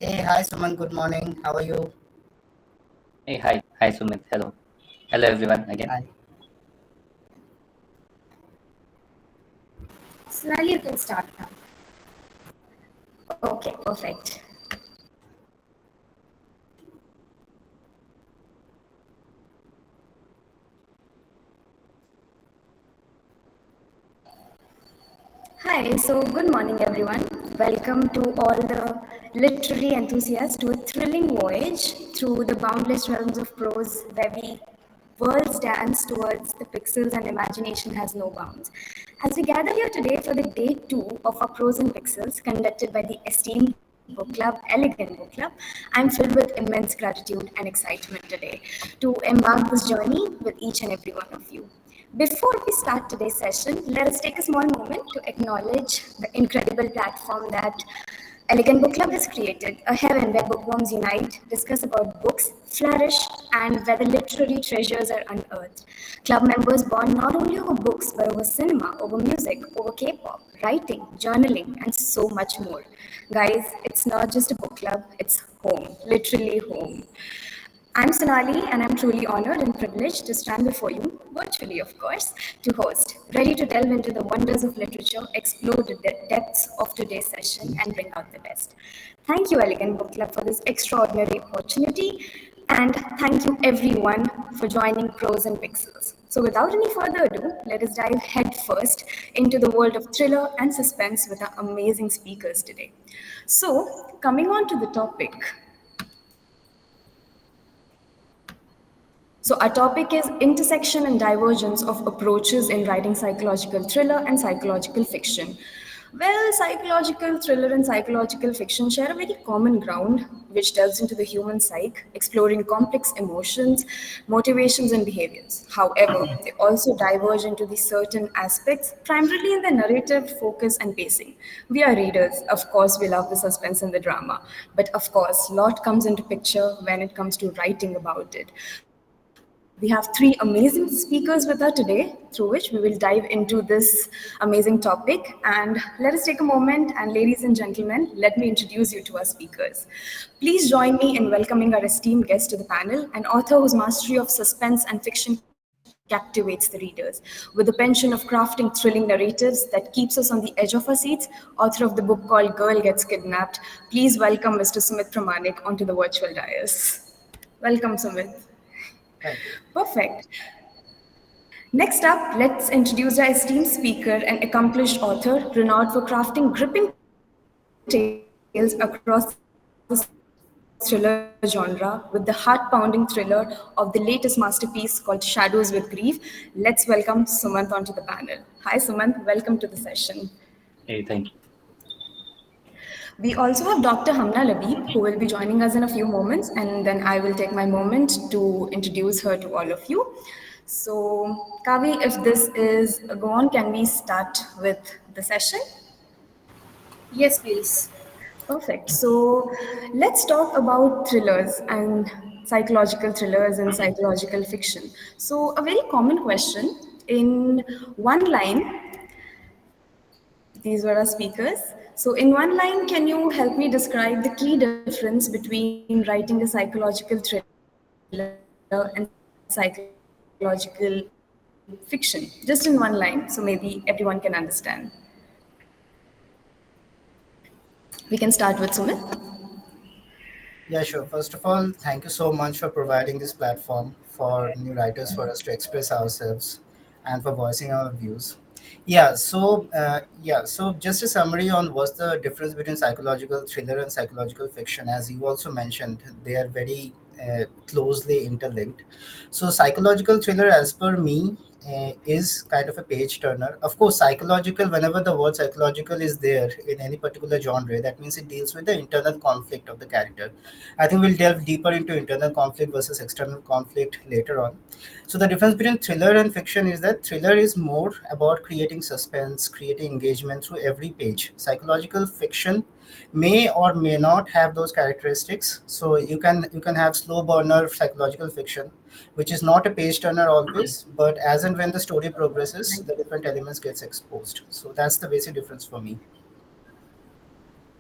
Hey, hi Sumant, good morning. How are you? Hey, hi, Sumit. Hello, hello everyone again. Hi. Sonali, you can start now. Okay, perfect. Hi, so good morning, everyone. Welcome to all the literary enthusiasts to a thrilling voyage through the boundless realms of prose where we worlds dance towards the pixels and imagination has no bounds. As we gather here today for the day two of our Prose and Pixels conducted by the esteemed book club, Elegant Book Club, I'm filled with immense gratitude and excitement today to embark this journey with each and every one of you. Before we start today's session, let us take a small moment to acknowledge the incredible platform that Elegant Book Club has created, a heaven where bookworms unite, discuss about books, flourish, and where the literary treasures are unearthed. Club members bond not only over books, but over cinema, over music, over K-pop, writing, journaling, and so much more. Guys, it's not just a book club, it's home, literally home. I'm Sonali, and I'm truly honored and privileged to stand before you, virtually of course, to host, ready to delve into the wonders of literature, explore the depths of today's session, and bring out the best. Thank you, Elegant Book Club, for this extraordinary opportunity, and thank you everyone for joining Prose and Pixels. So, without any further ado, let us dive headfirst into the world of thriller and suspense with our amazing speakers today. So, coming on to the topic, so, our topic is intersection and divergence of approaches in writing psychological thriller and psychological fiction. Well, psychological thriller and psychological fiction share a very common ground, which delves into the human psyche, exploring complex emotions, motivations, and behaviors. However, they also diverge into the certain aspects, primarily in the narrative, focus, and pacing. We are readers, of course, we love the suspense and the drama, but of course, lot comes into picture when it comes to writing about it. We have three amazing speakers with us today, through which we will dive into this amazing topic. And let us take a moment, and ladies and gentlemen, let me introduce you to our speakers. Please join me in welcoming our esteemed guest to the panel, an author whose mastery of suspense and fiction captivates the readers. With the penchant of crafting thrilling narratives that keeps us on the edge of our seats, author of the book called Girl Gets Kidnapped, please welcome Mr. Sumit Pramanik onto the virtual dais. Welcome, Sumit. Thank you. Perfect. Next up, let's introduce our esteemed speaker and accomplished author, renowned for crafting gripping tales across the thriller genre with the heart-pounding thriller of the latest masterpiece called Shadows with Grief. Let's welcome Sumant onto the panel. Hi, Sumant. Welcome to the session. Hey, thank you. We also have Dr. Hamna Labeeb, who will be joining us in a few moments, and then I will take my moment to introduce her to all of you. So, Kavi, if this is a go on, can we start with the session? Yes, please. Perfect. So, let's talk about thrillers and psychological fiction. So, a very common question in one line, these were our speakers. So, in one line, can you help me describe the key difference between writing a psychological thriller and psychological fiction? Just in one line, so maybe everyone can understand. We can start with Sumit. Yeah, sure. First of all, thank you so much for providing this platform for new writers for us to express ourselves and for voicing our views. So just a summary on what's the difference between psychological thriller and psychological fiction. As you also mentioned, they are very closely interlinked. So psychological thriller, as per me, is kind of a page turner. Of course, psychological, whenever the word psychological is there in any particular genre, that means it deals with the internal conflict of the character. I think we'll delve deeper into internal conflict versus external conflict later on. So the difference between thriller and fiction is that thriller is more about creating suspense, creating engagement through every page. Psychological fiction may or may not have those characteristics. So you can have slow burner psychological fiction, which is not a page turner always, but as and when the story progresses, the different elements gets exposed. So that's the basic difference for me.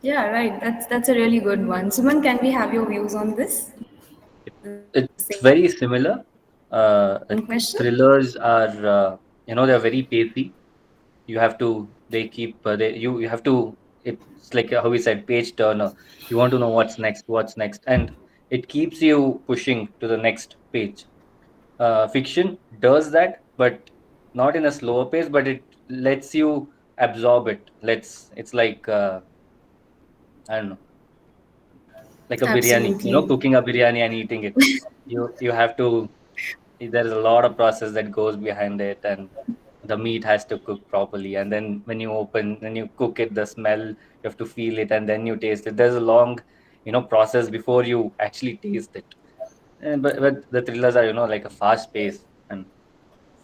Yeah, right. That's a really good one. Suman, can we have your views on this? The same It's very similar. question. Thrillers are, they're very pacey. You have to, they keep, you have to, it's like how we said, page turner. You want to know what's next, and it keeps you pushing to the next page. Fiction does that, but not in a slower pace, but it lets you absorb it. It's like, I don't know, like a biryani, Absolutely. cooking a biryani and eating it. You have to, there's a lot of process that goes behind it, and the meat has to cook properly, and then when you cook it, the smell, you have to feel it, and then you taste it. There's a long, process before you actually taste it. But the thrillers are, like a fast pace. And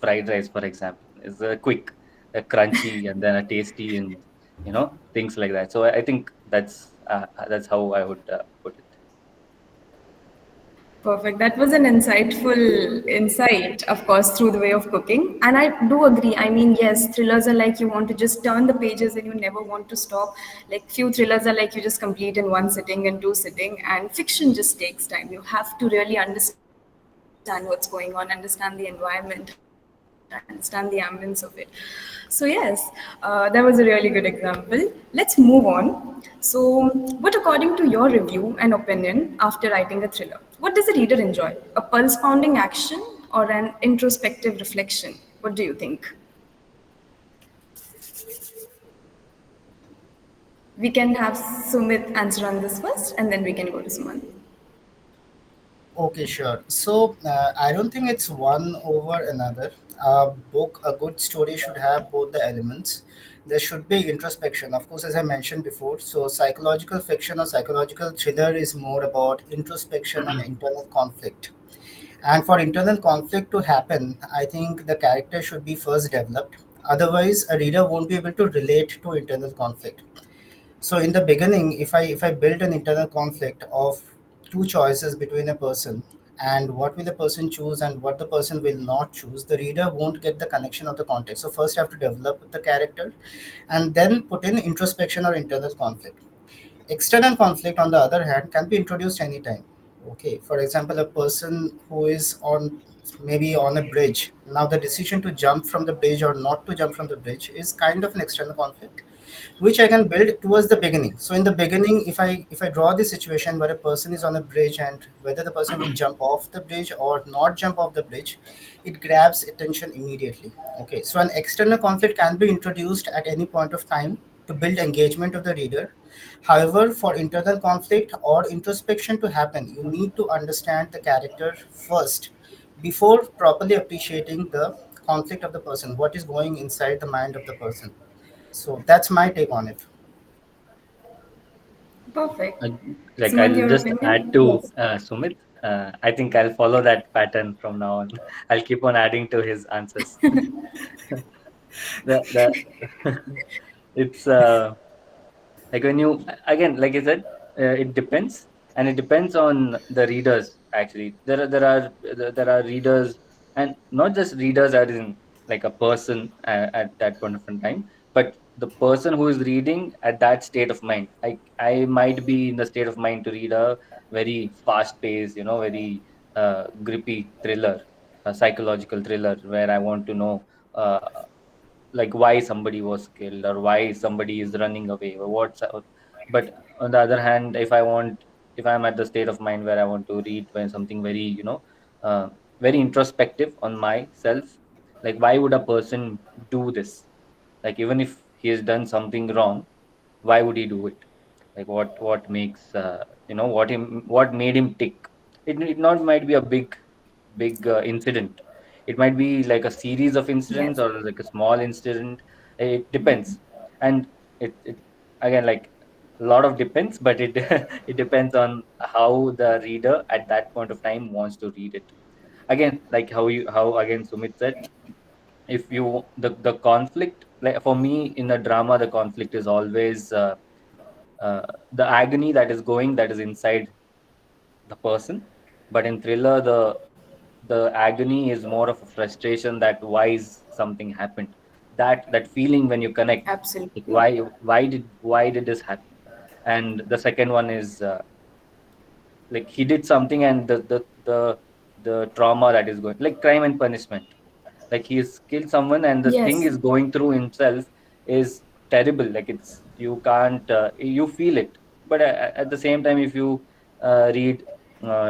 fried rice, for example, is a quick, a crunchy, and then a tasty, and things like that. So I think that's how I would put it. Perfect. That was an insightful insight, of course, through the way of cooking. And I do agree. I mean, yes, thrillers are like you want to just turn the pages and you never want to stop. Like few thrillers are like you just complete in one sitting and two sitting. And fiction just takes time. You have to really understand what's going on, understand the environment, understand the ambience of it. So yes, that was a really good example. Let's move on. So, what according to your review and opinion after writing a thriller? What does the reader enjoy? A pulse pounding action or an introspective reflection? What do you think? We can have Sumit answer on this first, and then we can go to Suman. Okay, sure. So I don't think it's one over another. A book, a good story should have both the elements. There should be introspection, of course, as I mentioned before. So psychological fiction or psychological thriller is more about introspection and internal conflict. And for internal conflict to happen, I think the character should be first developed. Otherwise, a reader won't be able to relate to internal conflict. So in the beginning, if I build an internal conflict of two choices between a person, and what will the person choose and what the person will not choose, the reader won't get the connection of the context. So first I have to develop the character and then put in introspection or internal conflict. External conflict, on the other hand, can be introduced anytime. Okay, for example, a person who is on maybe on a bridge. Now, the decision to jump from the bridge or not to jump from the bridge is kind of an external conflict, which I can build towards the beginning. So in the beginning, if I draw the situation where a person is on a bridge and whether the person will jump off the bridge or not jump off the bridge, it grabs attention immediately. Okay, so an external conflict can be introduced at any point of time to build engagement of the reader. However, for internal conflict or introspection to happen, you need to understand the character first before properly appreciating the conflict of the person, what is going inside the mind of the person. So that's my take on it. Perfect. Uh, like, Suman, I'll your just add opinion? to Yes. Sumit. I think I'll follow that pattern from now on. I'll keep on adding to his answers. The it's like when you, again, like I said, it depends, and it depends on the readers. Actually, there are readers, and not just readers as in like a person at that point of time, but the person who is reading at that state of mind. I might be in the state of mind to read a very fast paced, very grippy thriller, a psychological thriller where I want to know, uh, like, why somebody was killed or why somebody is running away or what's. But on the other hand, if I'm at the state of mind where I want to read when something very, uh, very introspective on myself, like, why would a person do this? Like, even if he has done something wrong, why would he do it? Like, what makes, what made him tick? It not might be a big incident. It might be like a series of Yes. incidents or like a small incident. It depends. And it again, like, a lot of depends, but it it depends on how the reader at that point of time wants to read it. Again, like how again Sumit said, if you the conflict, like for me in a drama, the conflict is always uh, the agony that is inside the person. But in thriller, the agony is more of a frustration that why is something happened. That feeling when you connect, Absolutely. like, why did this happen? and the second one is like he did something, and the trauma that is going, like crime and punishment, like he's killed someone and the thing is Yes. going through himself is terrible. Like it's, you can't you feel it, but at the same time, if you read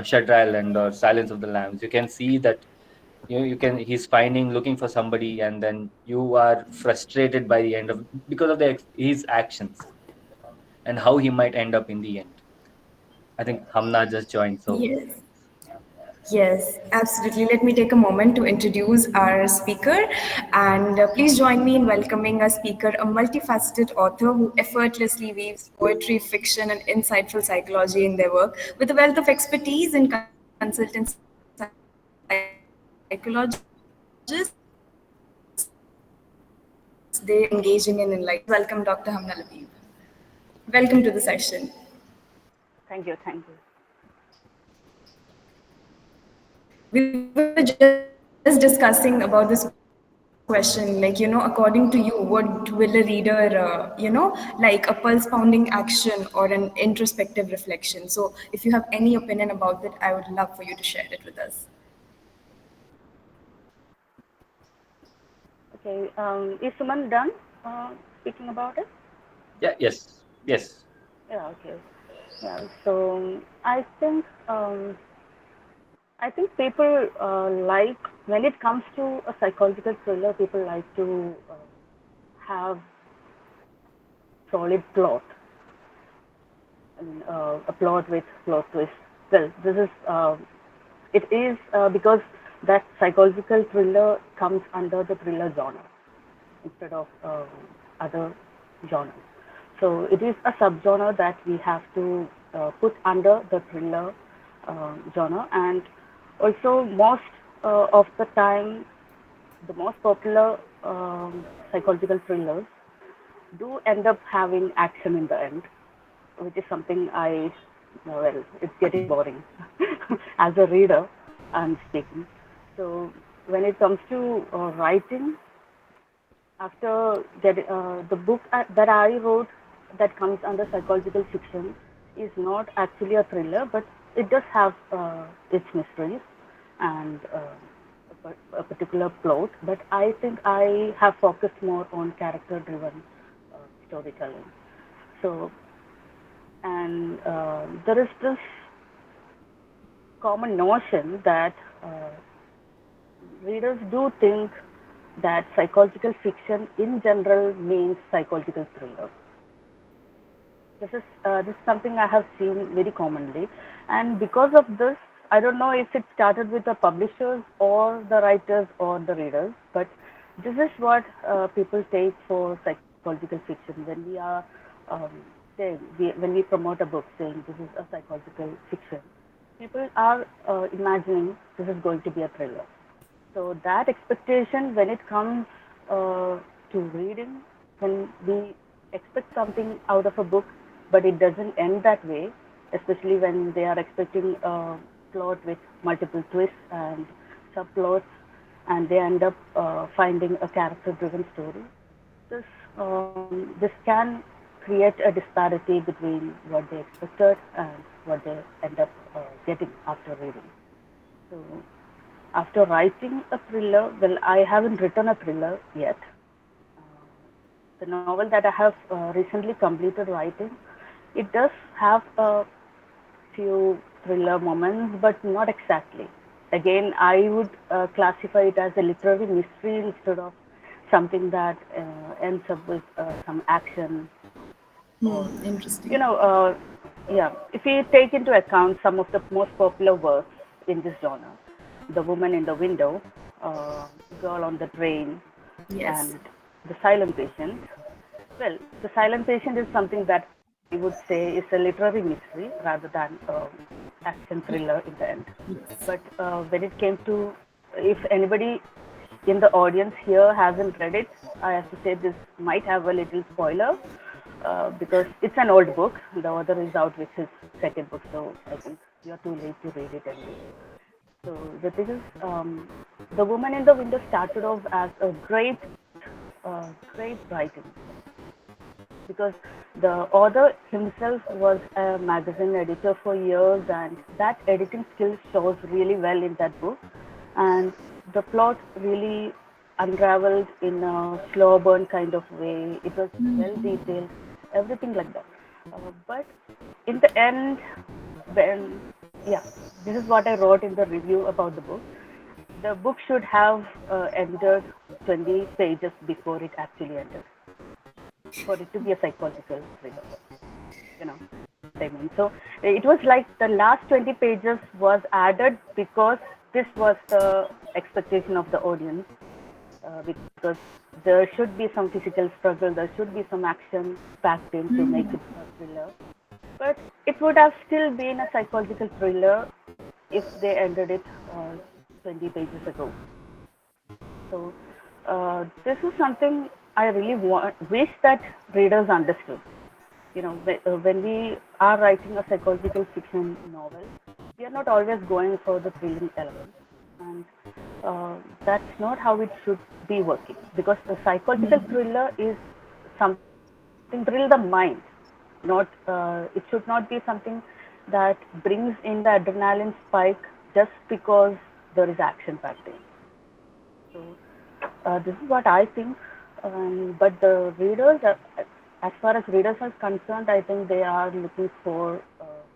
Shutter Island or Silence of the Lambs, you can see that you can, he's finding, looking for somebody, and then you are frustrated by the end of, because of his actions and how he might end up in the end. I think Hamna just joined, so Yes. Yes, absolutely. Let me take a moment to introduce our speaker. And please join me in welcoming our speaker, a multifaceted author who effortlessly weaves poetry, fiction, and insightful psychology in their work. With a wealth of expertise in consultant psychologist, they engaging and enlightening audiences with engaging and enlightening stories. Please welcome Dr. Hamna Labeeb. Welcome to the session. Thank you. We were just discussing about this question, like, according to you, what will a reader, like a pulse pounding action or an introspective reflection? So, if you have any opinion about that, I would love for you to share it with us. Okay, is Sumant done speaking about it? yeah, yes. Yeah, okay. Yeah, so I think people like, when it comes to a psychological thriller, people like to have solid plot. I mean, a plot with plot twist. Well, this is it is because that psychological thriller comes under the thriller genre instead of other genres. So it is a subgenre that we have to put under the thriller genre, and also most of the time, the most popular psychological thrillers do end up having action in the end, which is something well, it's getting boring as a reader. I'm speaking. So when it comes to writing, after the book that I wrote that comes under psychological fiction is not actually a thriller, but it does have its mysteries and a particular plot. But I think I have focused more on character-driven storytelling. So, and there is this common notion that readers do think that psychological fiction in general means psychological thriller. This is something I have seen very commonly, and because of this, I don't know if it started with the publishers or the writers or the readers, but this is what people take for psychological fiction when we are um, when we promote a book saying this is a psychological fiction. People are imagining this is going to be a thriller. So that expectation, when it comes to reading, when we expect something out of a book, but it doesn't end that way, especially when they are expecting a plot with multiple twists and subplots, and they end up finding a character-driven story. This can create a disparity between what they expected and what they end up getting after reading. So after writing a thriller, well, I haven't written a thriller yet. The novel that I have recently completed writing, it does have a few thriller moments, but not exactly. Again, I would classify it as a literary mystery instead of something that ends up with some action or, Interesting. yeah. If we take into account some of the most popular works in this genre, The Woman in the Window, Girl on the Train, Yes. and The Silent Patient. Well, The Silent Patient is something that I would say is a literary mystery rather than action thriller in the end. But when it came to, if anybody in the audience here hasn't read it, I have to say this might have a little spoiler because it's an old book. The author is out with his second book, so I think you're too late to read it anyway. So the thing is, The Woman in the Window started off as a great writing, because The author himself was a magazine editor for years, and that editing skill shows really well in that book. And the plot really unraveled in a slow burn kind of way. It was well detailed, everything like that. But in the end, when yeah, this is what I wrote in the review about the book. The book should have ended 20 pages before it actually ended, for it to be a psychological thriller. You know what I mean? So it was like the last 20 pages was added because this was the expectation of the audience, because there should be some physical struggle, there should be some action packed in to make it a thriller. But it would have still been a psychological thriller if they ended it 20 pages ago. So this is something I really wish that readers understood. When we are writing a psychological fiction novel, we are not always going for the thrilling element, and that's not how it should be working. Because the psychological thriller is something to thrill the mind, not it should not be something that brings in the adrenaline spike just because there is action packed in. So this is what I think. But the readers, as far as readers are concerned, I think they are looking for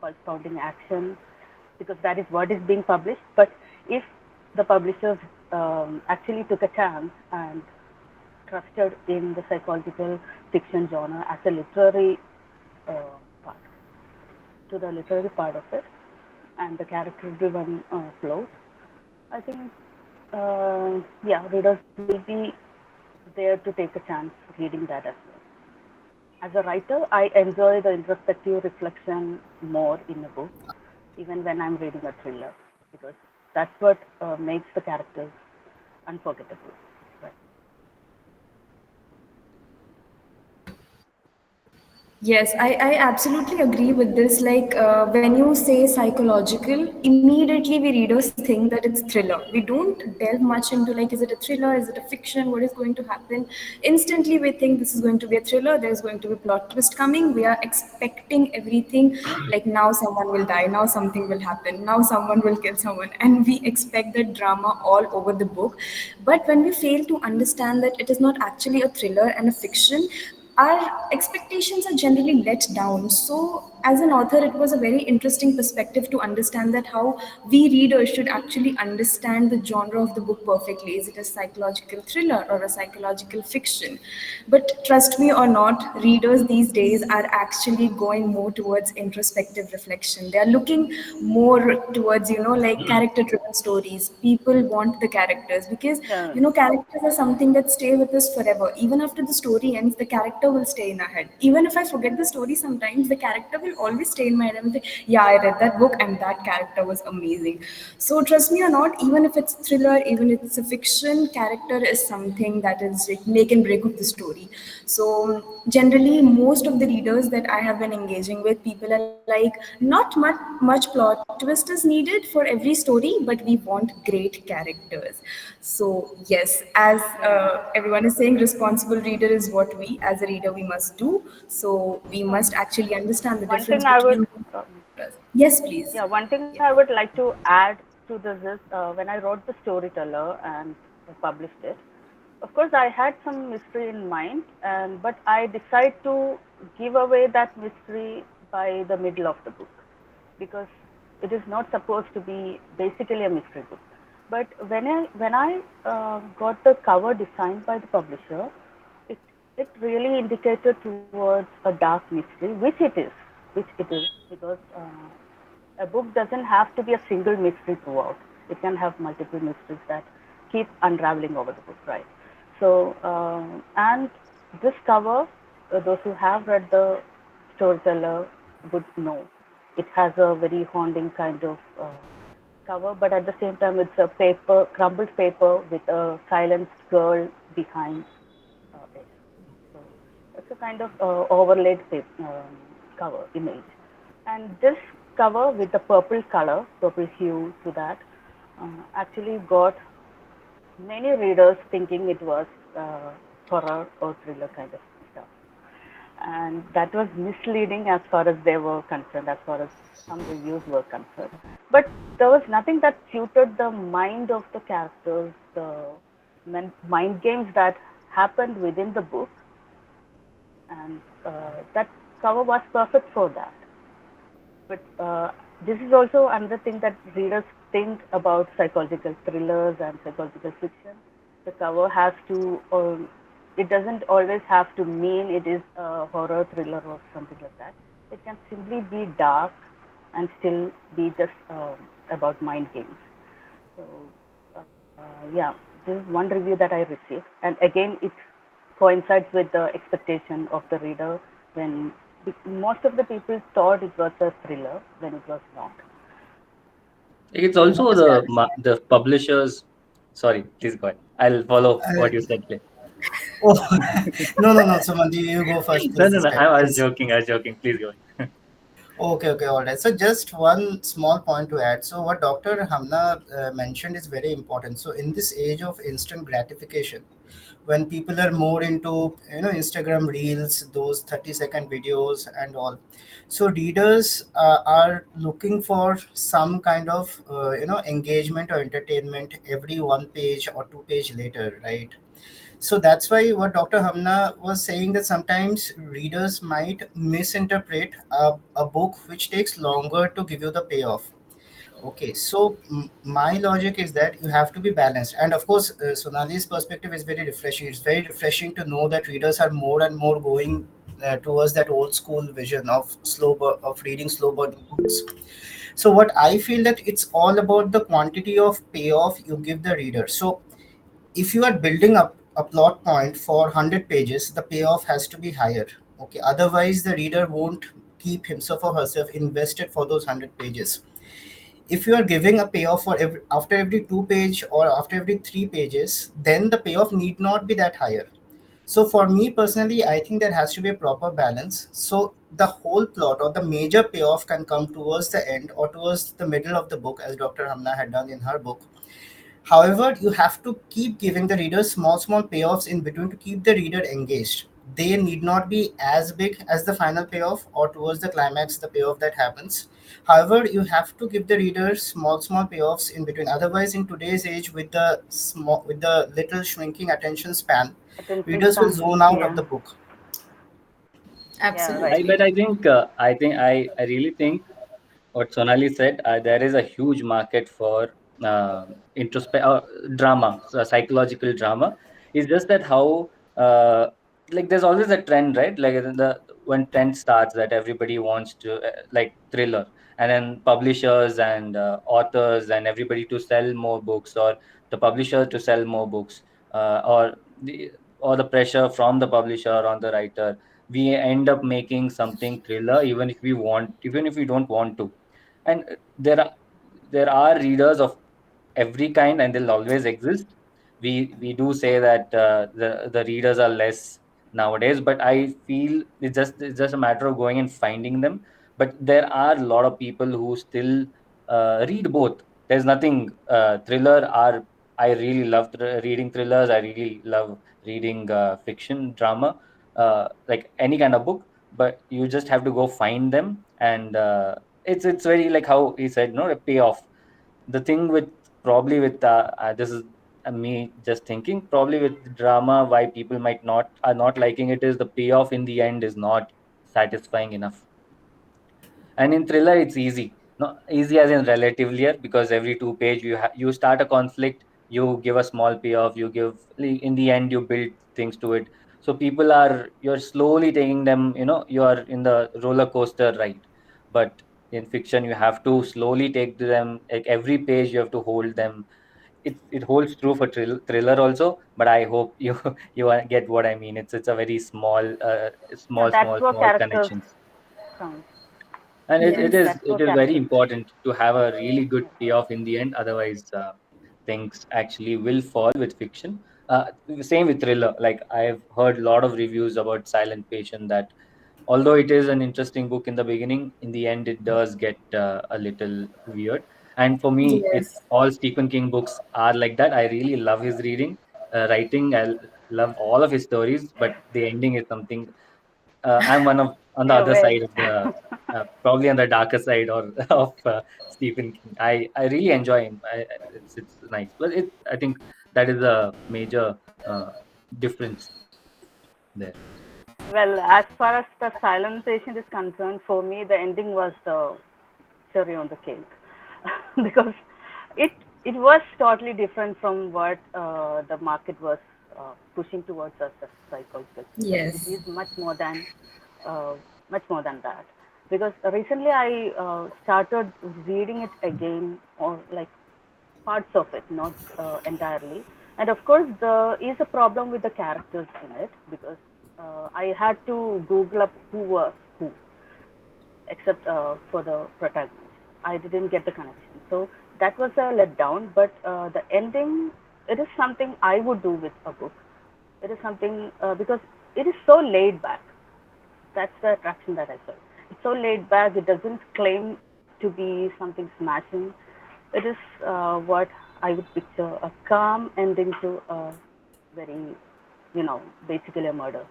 pulse pounding action because that is what is being published. But if the publishers actually took a chance and trusted in the psychological fiction genre as a literary uh, part, to the literary part of it, and the character driven plot, I think yeah, readers will be there to take a chance reading that as well. As a writer, I enjoy the introspective reflection more in a book, even when I'm reading a thriller, because that's what makes the characters unforgettable. Right. Yes, I absolutely agree with this. Like when you say psychological, immediately we readers think that it's thriller. We don't delve much into like, is it a thriller? Is it a fiction? What is going to happen? Instantly we think this is going to be a thriller. There's going to be plot twist coming. We are expecting everything. Like now someone will die. Now something will happen. Now someone will kill someone, and we expect that drama all over the book. But when we fail to understand that it is not actually a thriller and a fiction, our expectations are generally let down. So, as an author, it was a very interesting perspective to understand that how we readers should actually understand the genre of the book perfectly. Is it a psychological thriller or a psychological fiction? But trust me or not, readers these days are actually going more towards introspective reflection. They are looking more towards, like character driven stories. People want the characters because, Yeah. characters are something that stay with us forever. Even after the story ends, the character will stay in our head. Even if I forget the story sometimes, the character will always stay in my head. I will say, yeah, I read that book and that character was amazing. So trust me or not, even if it's thriller, even if it's a fiction, character is something that is like make and break of the story. So generally, most of the readers that I have been engaging with, people are like, not much plot twist is needed for every story, but we want great characters. So yes, as Yeah. everyone is saying, responsible reader is what we as a reader we must do. So we Um, must actually understand the one difference thing I would between yes, please. Yeah, one thing Yeah. I would like to add to this is when I wrote the storyteller and published it. Of course, I had some mystery in mind, and but I decided to give away that mystery by the middle of the book because it is not supposed to be basically a mystery book. But when I got the cover designed by the publisher, it it really indicated towards a dark mystery, which it is because a book doesn't have to be a single mystery throughout. It can have multiple mysteries that keep unraveling over the book, right? So, and this cover, those who have read the storyteller would know. It has a very haunting kind of cover, but at the same time, it's a paper, crumbled paper with a silenced girl behind it. So it's a kind of overlaid cover image. And this cover with the purple color, purple hue to that, actually got many readers thinking it was horror or thriller kind of stuff. and that was misleading as far as they were concerned, as far as some reviews were concerned. But there was nothing that suited the mind of the characters, the mind games that happened within the book, and that cover was perfect for that. But this is also another thing that readers think about psychological thrillers and psychological fiction. The cover has to, it doesn't always have to mean it is a horror thriller or something like that. It can simply be dark and still be just about mind games. So, yeah, this is one review that I received. And again, it coincides with the expectation of the reader when most of the people thought it was a thriller when it was not. It's What also is that? the publishers. Sorry, please go ahead. I'll follow what you said. Please. Oh, no, no, no, Sumant, you go first, No, please, no, this no. time, I was please. joking. I was joking. Please go ahead. Okay, okay, all right. So just one small point to add. So what Dr. Hamna mentioned is very important. So in this age of instant gratification, when people are more into Instagram reels, those 30-second videos and all, so readers are looking for some kind of engagement or entertainment every one page or two page later, right? So that's why what Dr. Hamna was saying, that sometimes readers might misinterpret a book which takes longer to give you the payoff. Okay, so my logic is that you have to be balanced, and of course, Sonali's perspective is very refreshing. It's very refreshing to know that readers are more and more going towards that old school vision of of reading slow burning books. So what I feel that it's all about the quantity of payoff you give the reader. So if you are building up a plot point for 100 pages, the payoff has to be higher. Okay, otherwise the reader won't keep himself or herself invested for those 100 pages. If you are giving a payoff for after every 2 page or after every 3 pages, then the payoff need not be that higher. So for me personally, I think there has to be a proper balance. So the whole plot or the major payoff can come towards the end or towards the middle of the book, as Dr. Hamna had done in her book. However, you have to keep giving the reader small, small payoffs in between to keep the reader engaged. They need not be as big as the final payoff or towards the climax, the payoff that happens. However, you have to give the reader small, small payoffs in between. Otherwise, in today's age, with the little shrinking attention span, Attention readers will span. zone out of Yeah, the book. yeah, right. But Absolutely. I really think what Sonali said, there is a huge market for drama, so psychological drama. It's just that how uh, like there's always a trend, right? Like the when trend starts that everybody wants to like thriller, and then publishers and authors and everybody to sell more books, or the publisher to sell more books, or the pressure from the publisher on the writer. We end up making something thriller even if we don't want to. And there are readers of every kind, and they'll always exist. We do say that the readers are less nowadays, but I feel it's just a matter of going and finding them. But there are a lot of people who still read both. There's nothing thriller are I really love reading thrillers. I really love reading fiction drama, like any kind of book. But you just have to go find them, and it's very like how he said, no, a payoff. The thing with probably with this is me just thinking, probably with drama, why people might not are not liking it is the payoff in the end is not satisfying enough. And in thriller, it's easy. No, easy as in relatively, because every two page you start a conflict, you give a small payoff, you give in the end you build things to it. So people are you're slowly taking them. You are in the roller coaster ride. But in fiction, you have to slowly take them. Like every page, you have to hold them. It holds true for thriller also. But I hope you get what I mean. It's a very Yeah, that's what small characters connections. count. And it Yes. is That's it what is very characters. important to have a really good Yeah. payoff in the end. Otherwise, things actually will fall with fiction. Same with thriller. Like I've heard a lot of reviews about Silent Patient, that although it is an interesting book in the beginning, in the end it does get a little weird. And for me, it's Yes. all Stephen King books are like that. I really love his writing. I love all of his stories, but the ending is something. I'm one of on the You're other aware. side of the probably on the darker side or of Stephen King. I really enjoy him. It's nice, but it I think that is a major difference there. Well, as far as the silent patient is concerned, for me, the ending was the cherry on the cake because it it was totally different from what the market was pushing towards us as psychological thriller. It Yes. is uh, much more than that. Because recently I started reading it again, or like parts of it, not entirely. And of course, there is a problem with the characters in it because I had to Google up who was who, except for the protagonist. I didn't get the connection. So that was a letdown, but the ending, it is something I would do with a book. It is something because it is so laid back. That's the attraction that I felt. It's so laid back. It doesn't claim to be something smashing. It is what I would picture a calm ending to a very, basically a murder.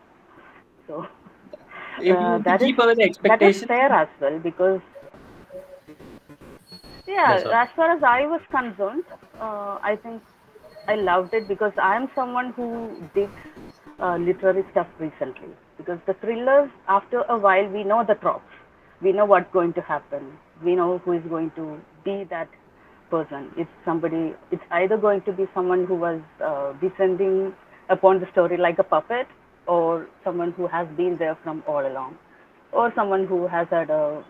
So If you have to that is keep away the that was expectations, fair as well because yeah, yeah, sorry. as far as I was concerned, I think I loved it because I am someone who digs literary stuff recently. Because the thrillers, after a while, we know the tropes. We know what's going to happen. We know who is going to be that person. It's somebody. It's either going to be someone who was descending upon the story like a puppet, or someone who has been there from all along, or someone who has had a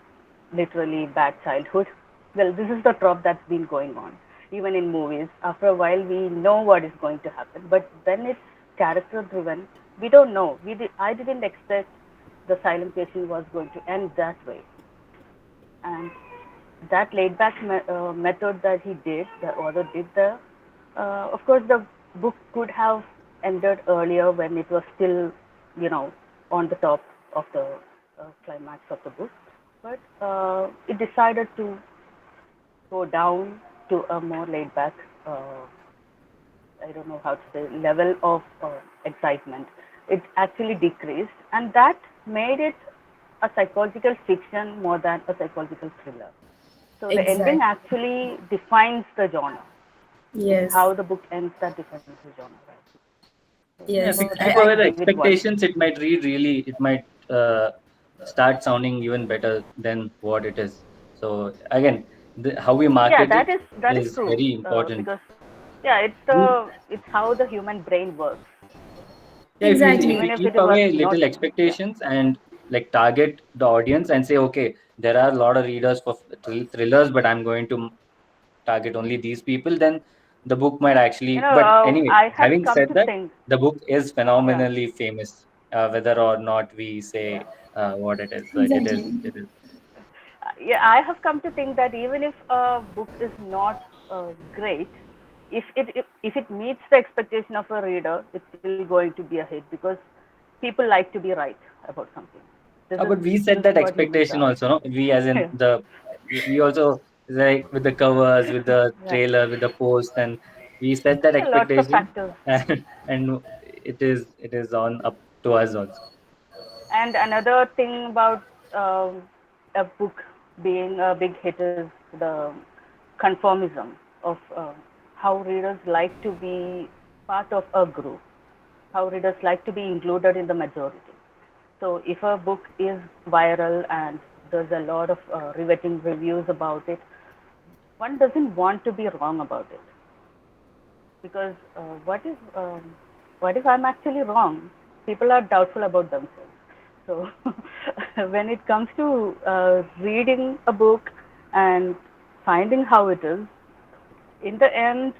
literally bad childhood. Well, this is the trope that's been going on, even in movies. After a while, we know what is going to happen, but when it's character driven, we don't know. I didn't expect the silent patient was going to end that way, and that laid back method that he did, the author did there. Of course, the book could have ended earlier when it was still, you know, on the top of the climax of the book, but it decided to go down to a more laid back, I don't know how to say, level of excitement. It actually decreased, and that made it a psychological fiction more than a psychological thriller. So the ending Exactly. actually defines the genre. It's Yes. how the book ends that defines the genre, right? So Yeah, if Yes. you therefore, keep I away the give it one. expectations, it might read really, it might start sounding even better than what it is. So again, how we Yeah, market it that is is true very important. because yeah, We- it's how the human brain works. Yeah, if Exactly. we Even if keep it was away not, little yeah. expectations and like target the audience and say, okay, there are a lot of readers for thrillers, but I'm going to target only these people, then the book might actually. But anyway, I have having come said to that, think, the book is yeah, phenomenally famous, whether or not we say yeah. what it is. So it is. Exactly. It is. Yeah, I have come to think that even if a book is not great, if it meets the expectation of a reader, it's still going to be a hit because people like to be right about something. But we This set is that what humans expectation are. also, no? We as in Yeah, we also like with the covers, with the yeah. trailer, with the post, and we set that Yeah, lots of expectation, factors. and it is on up to us also. And another thing about um, a book being a big hit is the conformism of how readers like to be part of a group, how readers like to be included in the majority. So if a book is viral and there's a lot of riveting reviews about it, one doesn't want to be wrong about it because what if I'm actually wrong? People are doubtful about themselves. So when it comes to reading a book and finding how it is, in the end,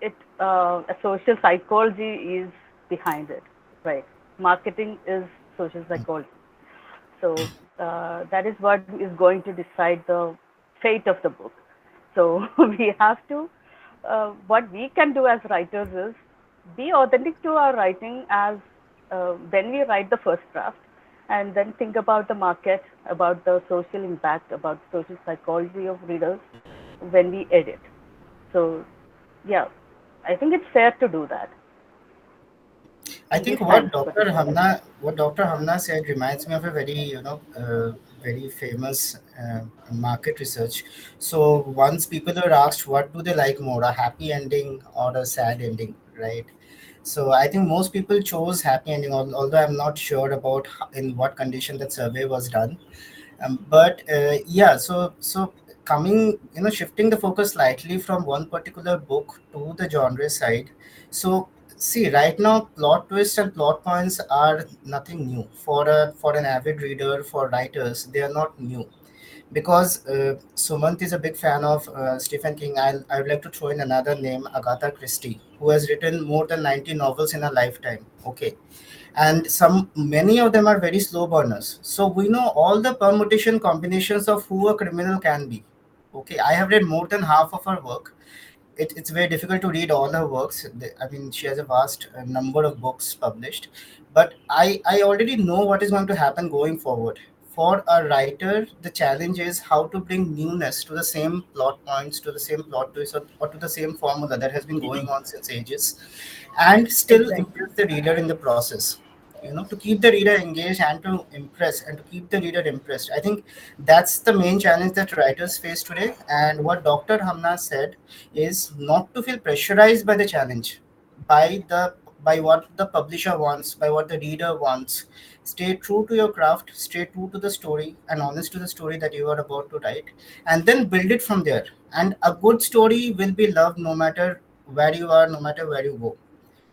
it a social psychology is behind it, right? Marketing is social psychology. So that is what is going to decide the fate of the book. So we have to, what we can do as writers is be authentic to our writing as when we write the first draft and then think about the market, about the social impact, about the social psychology of readers when we edit. So yeah, I think it's fair to do that. I in think these times particularly. What Dr. Hamna said reminds me of a very, very famous market research. So once people were asked, what do they like more, a happy ending or a sad ending, right? So I think most people chose happy ending, although I'm not sure about in what condition that survey was done. But yeah, so coming, shifting the focus slightly from one particular book to the genre side. So see, right now plot twists and plot points are nothing new for an avid reader, for writers they are not new, because Sumant is a big fan of Stephen King. I would like to throw in another name, Agatha Christie, who has written more than 90 novels in a lifetime. Okay, and some many of them are very slow burners, so we know all the permutation combinations of who a criminal can be. Okay, I have read more than half of her work. It's very difficult to read all her works. I mean, she has a vast number of books published, but I already know what is going to happen going forward. For a writer, the challenge is how to bring newness to the same plot points, to the same plot twist, or to the same formula that has been going on since ages, and still Exactly. impress the reader in the process. To keep the reader engaged and to impress and to keep the reader impressed. I think that's the main challenge that writers face today. And what Dr. Hamna said is not to feel pressurized by the challenge, by the by what the publisher wants, by what the reader wants. Stay true to your craft, stay true to the story, and honest to the story that you are about to write, and then build it from there. And a good story will be loved no matter where you are, no matter where you go.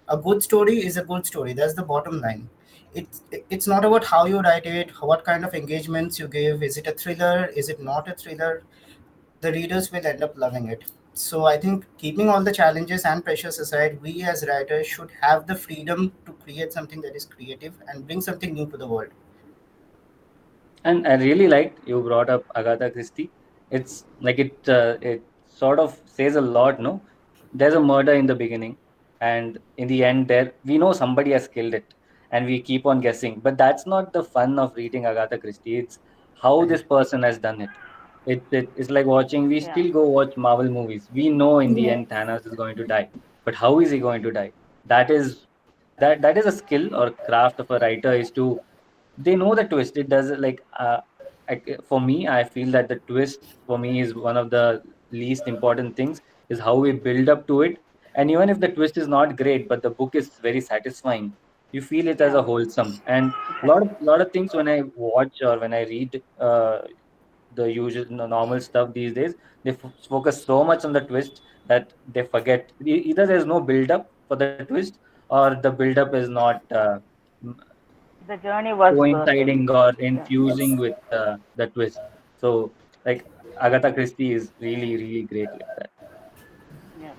A good story is a good story. That's the bottom line. It's not about how you write it, what kind of engagements you give. Is it a thriller? Is it not a thriller? The readers will end up loving it. So I think, keeping all the challenges and pressures aside, we as writers should have the freedom to create something that is creative and bring something new to the world. And I really liked you brought up Agatha Christie. It's like it sort of says a lot, no? There's a murder in the beginning, and in the end, there we know somebody has killed it, and we keep on guessing. But that's not the fun of reading Agatha Christie. It's how Right. this person has done it. It's like watching. We Yeah. still go watch Marvel movies. We know in the Yeah. end Thanos is going to die, but how is he going to die? That is that is a skill or craft of a writer, is to they know the twist. It does like for me, I feel that the twist for me is one of the least important things, is how we build up to it. And even if the twist is not great, but the book is very satisfying, you feel it as Yeah. a wholesome. And Exactly. lot of things when I watch or when I read the usual normal stuff these days, they focus so much on the twist that they forget either there's no build up for the twist, or the build up is not The journey was worth it. coinciding or Yeah. infusing with the twist. So, like Agatha Christie is really, really great like that. Yeah.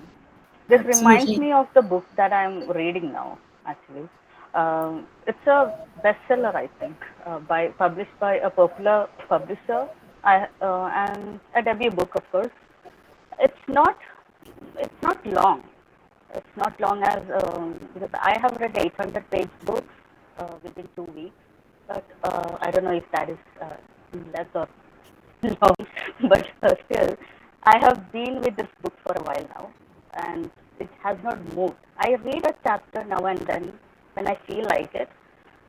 This reminds Absolutely. me of the book that I'm reading now, actually. It's a bestseller, I think, published by a popular publisher, and a debut book, of course. It's not it's not long. It's not long as because I have read 800-page books within 2 weeks, but I don't know if that is less or long, but still, I have been with this book for a while now, and it has not moved. I read a chapter now and then when I feel like it,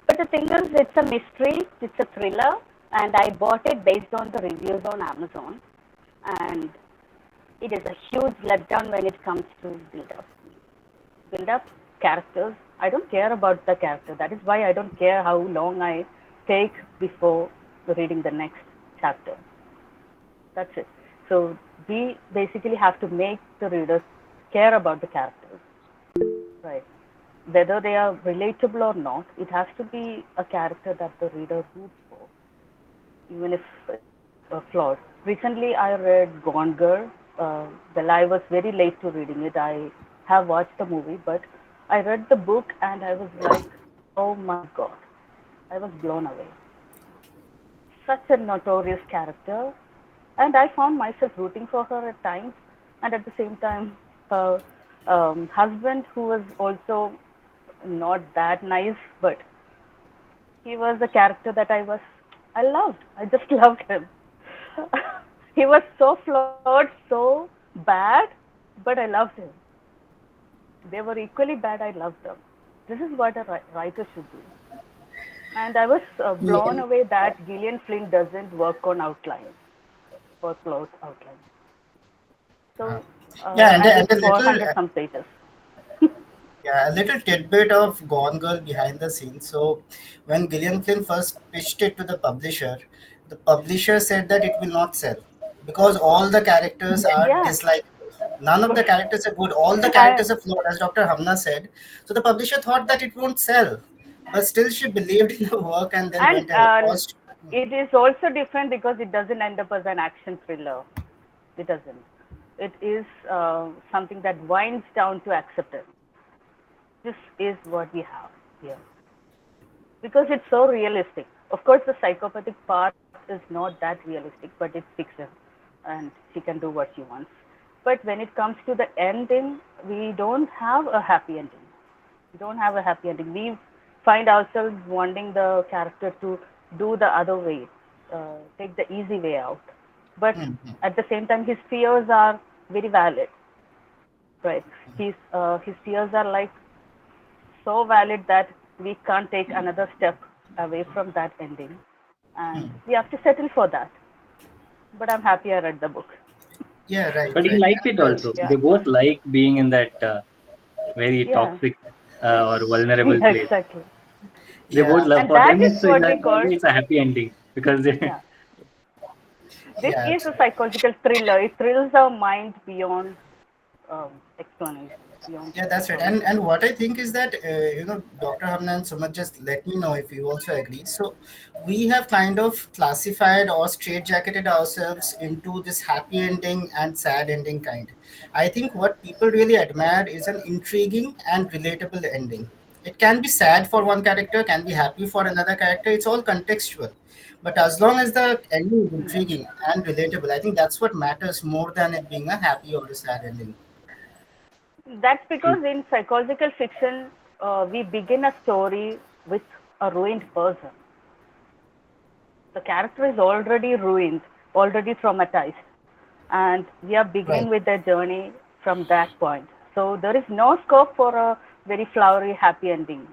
but the thing is, it's a mystery, it's a thriller, and I bought it based on the reviews on Amazon, and it is a huge letdown when it comes to build up characters. I don't care about the character. That is why I don't care how long I take before reading the next chapter. That's it. So we basically have to make the readers care about the characters, right? Whether they are relatable or not, it has to be a character that the reader roots for, even if it's flawed. Recently, I read Gone Girl. Well, I was very late to reading it. I have watched the movie, but I read the book and I was like, oh my god, I was blown away. Such a notorious character, and I found myself rooting for her at times, and at the same time, her husband, who was also not that nice, but he was the character that I loved. I just loved him. He was so flawed, so bad, but I loved him. They were equally bad. I loved them. This is what a writer should do. And I was blown Yeah, away that Gillian Flynn doesn't work on outlines or plot outlines. uh, So, yeah, and and it's a little 400 some pages. yeah, a little tidbit of Gone Girl behind the scenes. So, when Gillian Flynn first pitched it to the publisher said that it will not sell because all the characters are Yeah, dislikable. None of the characters are good. All the I, characters are flawed, as Dr. Hamna said. So the publisher thought that it won't sell, but still she believed in the work and then and went ahead. Cost. it is also different because it doesn't end up as an action thriller. It doesn't. It is something that winds down to acceptance. This is what we have here because it's so realistic. Of course, the psychopathic part is not that realistic, but it's fiction, and she can do what she wants. But when it comes to the ending, we don't have a happy ending. We don't have a happy ending. We find ourselves wanting the character to do the other way, take the easy way out. But Mhm. at the same time, his fears are very valid, right? His fears are like so valid that we can't take another step away from that ending, and we have to settle for that. But I'm happy I read the book. Yeah, right, But he right. liked it also. Yeah, They both like being in that very yeah, toxic or vulnerable yeah, place. exactly. They both Yeah, love. And For that them, is it's what we for call, them it's a happy ending because they, yeah. This yeah, is a absolutely. psychological thriller. It thrills our mind beyond explanation, beyond Yeah, that's right. explanation. And what I think is that Dr. Hamna and Sumant, just let me know if you also agree. So we have kind of classified or straitjacketed ourselves into this happy ending and sad ending kind. I think what people really admire is an intriguing and relatable ending. It can be sad for one character, can be happy for another character. It's all contextual. But as long as the ending is intriguing and relatable, I think that's what matters more than it being a happy or a sad ending. That's because in psychological fiction, we begin a story with a ruined person. The character is already ruined, already traumatized, and we are beginning Right. with their journey from that point. So there is no scope for a very flowery, happy ending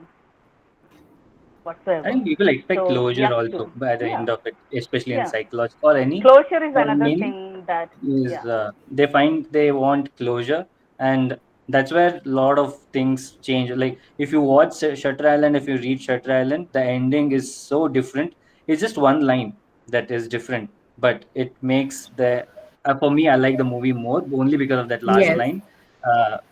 I whatsoever. think people expect So we closure have to, also by the yeah, end of it, especially in yeah. psychology or Closure is or another many thing that, is yeah, they find they want closure, and that's where a lot of things change. Like if you watch Shutter Island, if you read Shutter Island, the ending is so different. It's just one line that is different, but it makes the for me, I like the movie more only because of that last Yes. line,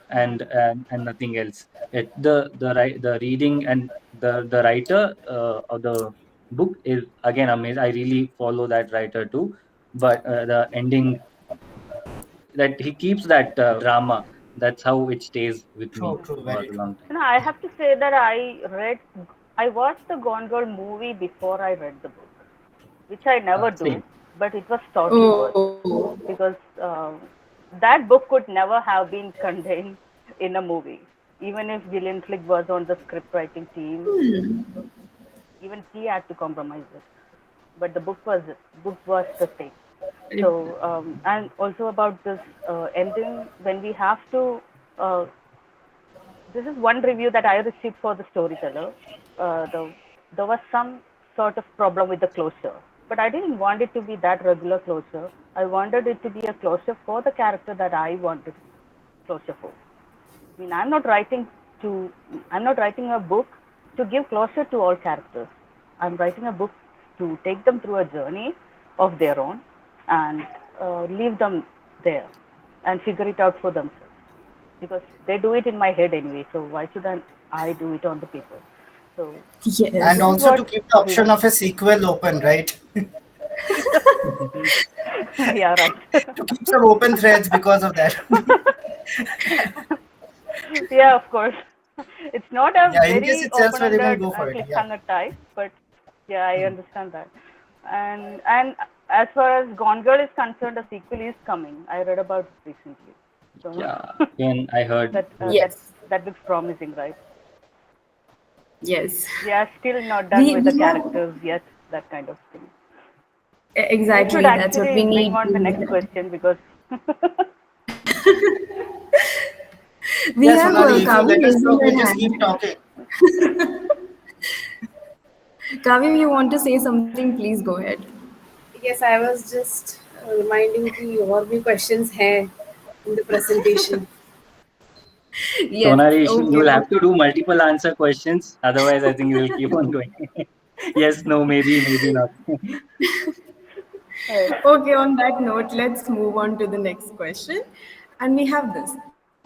and nothing else. The reading and the writer of the book is again amazing. I really follow that writer too, but the ending, that he keeps that drama. That's how it stays with me True, true, for very a true. long time. you know, I have to say that I watched the Gone Girl movie before I read the book, which I never do, Same. but it was totally worth it Oh, because that book could never have been contained in a movie. Even if Gillian Flynn was on the script writing team, even she had to compromise it. But the book was the thing. So and also about this ending, when we have to uh, this is one review that I received for the storyteller. There was some sort of problem with the closure, but I didn't want it to be that regular closure. I wanted it to be a closure for the character that I wanted closure for. I mean, to, I'm not writing a book to give closure to all characters. I'm writing a book to take them through a journey of their own and leave them there and figure it out for themselves. Because they do it in my head anyway, so why should I do it on the paper? So And this yes. is also what to keep the we option do. of a sequel open, right? Yeah, right. To keep some open threads because of that. Yeah, of course. It's not a Yeah, in case very it sells well, you can open-ended go for it. Yeah. cliffhanger type, but yeah, I understand that. And as far as Gone Girl is concerned, a sequel is coming. I read about it recently, so Yeah, again, I heard that good. Yes. that looks promising, right? Yes. We are still not done We with the we have characters yet. That kind of thing. You should exactly that's what actually we bring need on the next to. question because We Yeah, have Sonali, if you covered let us know, resume we'll in just keep hand. talking. Kavi, you want to say something? Please go ahead. Yes, I was just reminding कि और भी questions हैं in the presentation. Yes. Sonali, you Okay. will have to do multiple answer questions. Otherwise, I think we will keep on going. Yes, no, maybe, maybe not. Okay, on that note, let's move on to the next question. And we have this.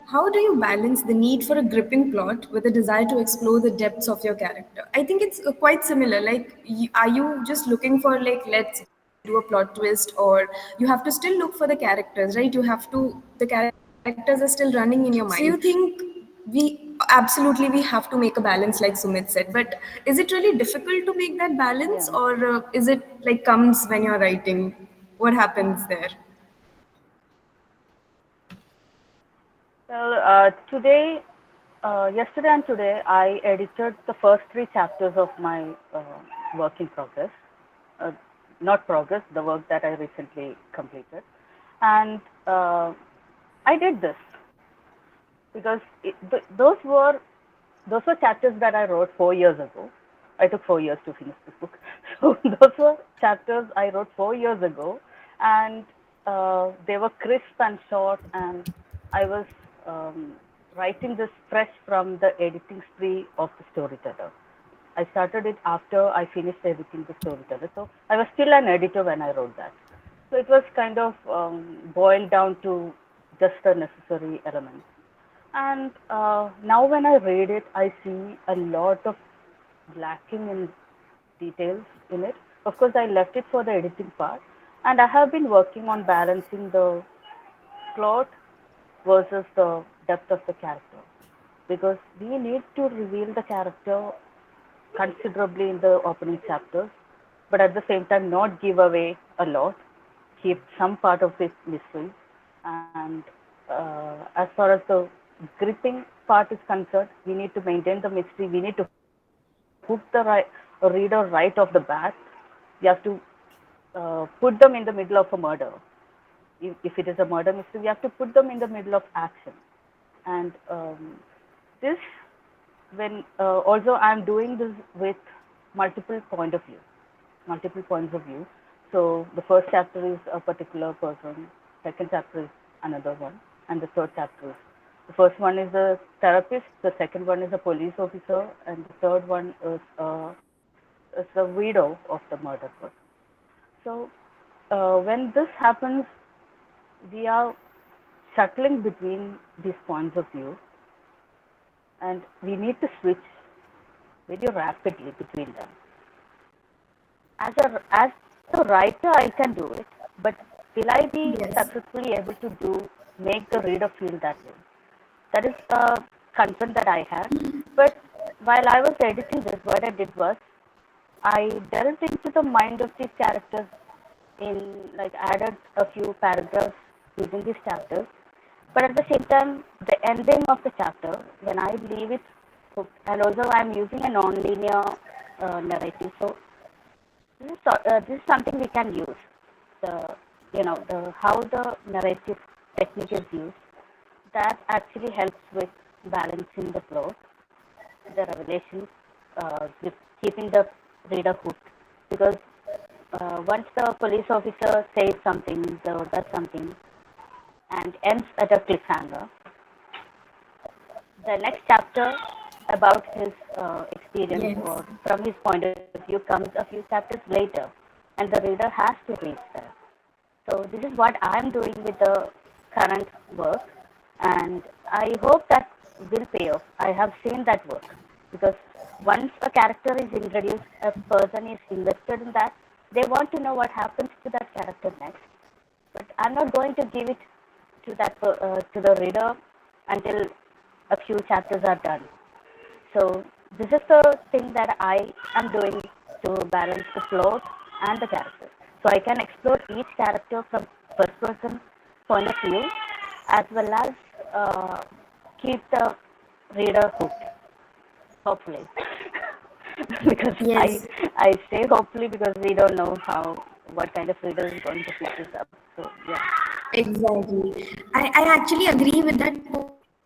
How do you balance the need for a gripping plot with the desire to explore the depths of your character? I think it's quite similar. Like, are you just looking for, like, let's do a plot twist, or you have to still look for the characters, right? The characters are still running in your mind. So you think we have to make a balance, like Sumit said, but is it really difficult to make that balance, Yeah. or is it like comes when you're writing? What happens there? Well, yesterday and today, I edited the first three chapters of my work in progress. Uh, Not progress, the work that I recently completed. And I did this because those were chapters that I wrote 4 years ago. I took 4 years to finish this book. So those were chapters I wrote 4 years ago, and they were crisp and short, and I was um, writing this fresh from the editing spree of the storyteller. I started it after I finished editing the storyteller. So I was still an editor when I wrote that. So it was kind of boiled down to just the necessary elements. And now when I read it, I see a lot of lacking in details in it. Of course, I left it for the editing part, and I have been working on balancing the plot versus the depth of the character, because we need to reveal the character considerably in the opening chapters, but at the same time not give away a lot, keep some part of it mystery. And as far as the gripping part is concerned, we need to maintain the mystery. We need to hook the reader right off the bat. We have to put them in the middle of a murder. If it is a murder mystery, we have to put them in the middle of action. And this, when also I'm doing this with multiple point of view, multiple points of view. So the first chapter is a particular person, second chapter is another one, and the third chapter is, the first one is a therapist, the second one is a police officer, and the third one is a widow of the murdered person. So when this happens, we are shuttling between these points of view, and we need to switch very rapidly between them. As a writer, I can do it, but will I be Yes. successfully able to make the reader feel that way? That is a concern that I had. But while I was editing this, what I did was I delved into the mind of these characters, in like added a few paragraphs within these chapters. But at the same time, the ending of the chapter, when I leave it hooked, and also I'm using a non-linear narrative. So this is something we can use. The how the narrative technique is used. That actually helps with balancing the plot, the revelations, with keeping the reader hooked. Because once the police officer says something, or does something, and ends at a cliffhanger, the next chapter about his experience Yes. or from his point of view comes a few chapters later, and the reader has to reach there. So this is what I'm doing with the current work, and I hope that will pay off. I have seen that work, because once a character is introduced, a person is invested in that. They want to know what happens to that character next. But I'm not going to give it to the reader until a few chapters are done. So this is the thing that I am doing to balance the plot and the characters. So I can explore each character from first person point of view, as well as uh, keep the reader hooked. Hopefully, because I Yes. I say hopefully because we don't know what kind of reader is going to pick this up. So yeah. Exactly. I actually agree with that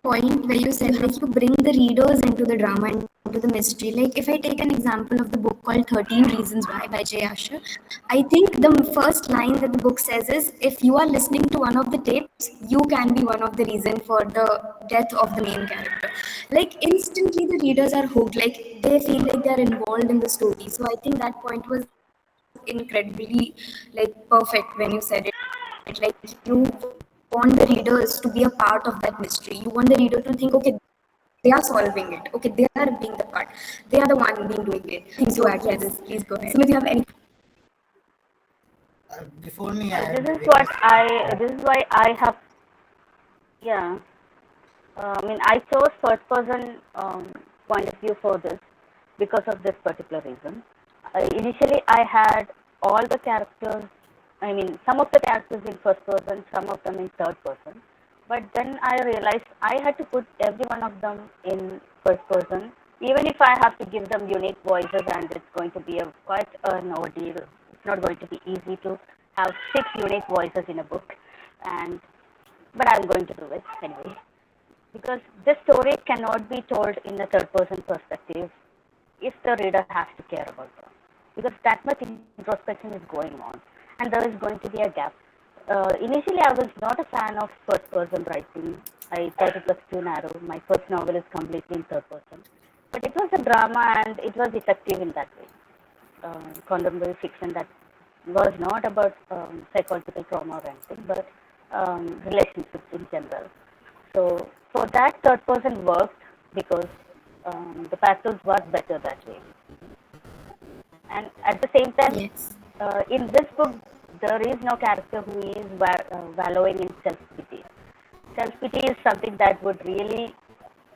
point where you said like you bring the readers into the drama and you to the mystery. Like if I take an example of the book called 13 Reasons Why by Jay Asher, I think the first line that the book says is, if you are listening to one of the tapes, you can be one of the reason for the death of the main character. Like instantly the readers are hooked, like they feel like they're involved in the story. So I think that point was incredibly like perfect when you said it. Like you want the readers to be a part of that mystery. You want the reader to think, okay, they are solving it. Okay, they are being the part. They are the one being doing it. Anything to add to this? Please go ahead. Sumit, you have any? Before me This add, is we what can. I. This is why I have. Yeah. I mean, I chose first person point of view for this because of this particular reason. Initially, I had all the characters, I mean, some of the characters in first person, some of them in third person. But then I realized I had to put every one of them in first person, even if I have to give them unique voices, and it's going to be a quite an ordeal. It's not going to be easy to have 6 unique voices in a book, and but I'm going to do it anyway because the story cannot be told in a third person perspective if the reader has to care about them, because that much introspection is going on and there is going to be a gap. Initially I was not a fan of first person writing. I thought it was too narrow. My first novel is completely in third person, but it was a drama and it was effective in that way. Contemporary fiction that was not about psychological trauma or anything, but relationships in general. So for that, third person worked because the pathos was better that way. And at the same time, Yes. in this book, there is no character who is wallowing in self-pity. Self-pity is something that would really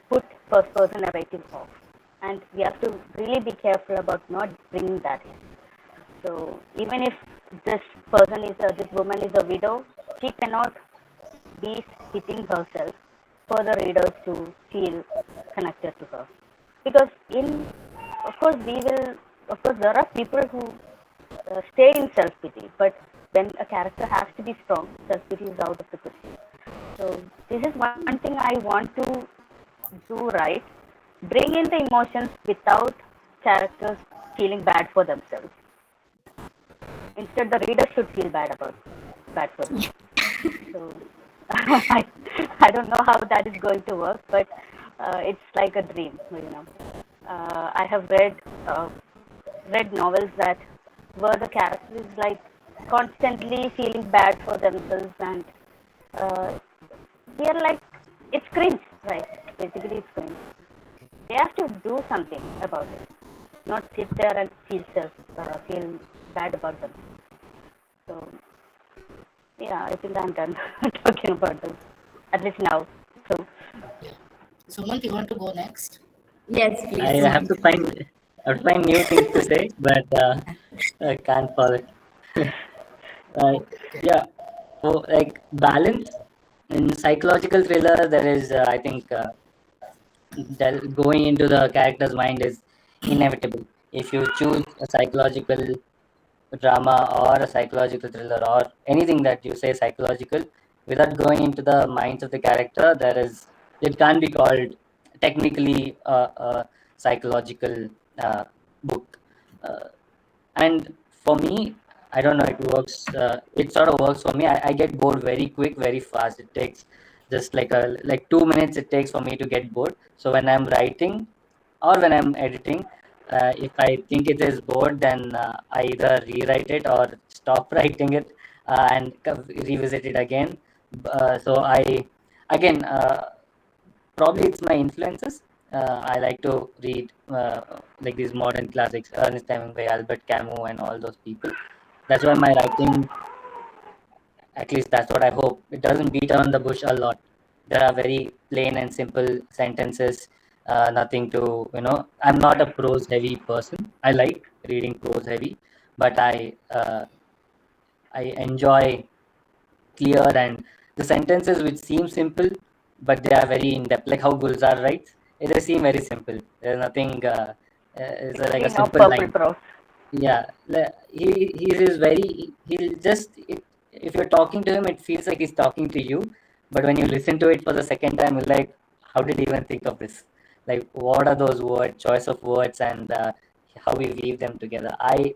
put first-person narrative off. And we have to really be careful about not bringing that in. So even if this woman is a widow, she cannot be hitting herself for the readers to feel connected to her. Because of course, there are people who stay in self-pity, but when a character has to be strong, self-pity is out of the question. So this is one thing I want to do right, bring in the emotions without characters feeling bad for themselves. Instead, the reader should feel bad for them. So I, I don't know how that is going to work, but it's like a dream, you know. I have read novels that where the character is like constantly feeling bad for themselves, and uh, they are like, it's cringe, right? Basically, it's cringe. They have to do something about it, not sit there and feel bad about them. So yeah, I think I'm done talking about this, at least now. So Yeah. Sumant, you want to go next? Yes, I please, have to Sumant. find new things to say, but I can't follow it. uh, Okay. yeah, so like balance in psychological thriller, there is I think going into the character's mind is inevitable. If you choose a psychological drama or a psychological thriller or anything that you say psychological without going into the minds of the character, it can't be called technically a psychological uh, book. uh, and for me, I don't know, it sort of works for me. I get bored very quick, very fast. It takes just like 2 minutes it takes for me to get bored. So when I'm writing or when I'm editing, if I think it is bored, then I either rewrite it or stop writing it and revisit it again. So I again probably it's my influences. I like to read like these modern classics, Ernest Hemingway, Albert Camus, and all those people. That's why my writing, at least that's what I hope, it doesn't beat around the bush a lot. There are very plain and simple sentences, nothing to, I'm not a prose heavy person. I like reading prose heavy, but I enjoy clear and the sentences which seem simple, but they are very in depth, like how Gulzar writes. They seem very simple. There's nothing. It's like a speaking of simple purple line. prose, Yeah, he is very. He'll just if you're talking to him, it feels like he's talking to you. But when you listen to it for the second time, you're like, how did he even think of this? like what are those words, choice of words, and how we weave them together. I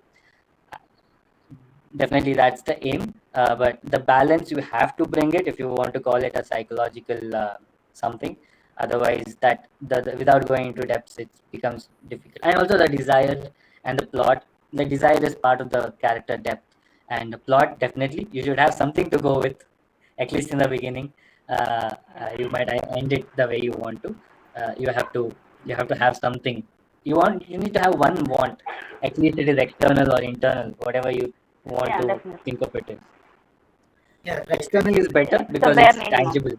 definitely that's the aim, but the balance you have to bring it if you want to call it a psychological something. Otherwise, the without going into depths, it becomes difficult. And also the desire and the plot. The desire is part of the character depth, and the plot definitely you should have something to go with, at least in the beginning. You might end it the way you want to. You have to have something. You need to have one want. At least it is external or internal, whatever you want Yeah, to definitely. think of it is. Yeah, right. External is better Yeah, it's the because bare it's minimum. tangible.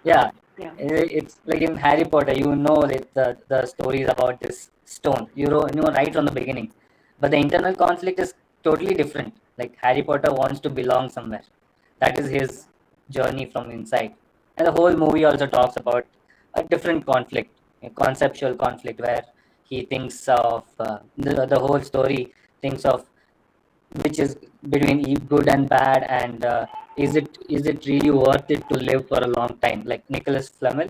Yeah, Yeah. it's like in Harry Potter, you know that the story is about this stone. You know right from the beginning, but the internal conflict is totally different. Like Harry Potter wants to belong somewhere. That is his journey from inside, and the whole movie also talks about a different conflict, a conceptual conflict where he thinks of the whole story thinks of which is between good and bad, and is it really worth it to live for a long time? Like Nicholas Flamel,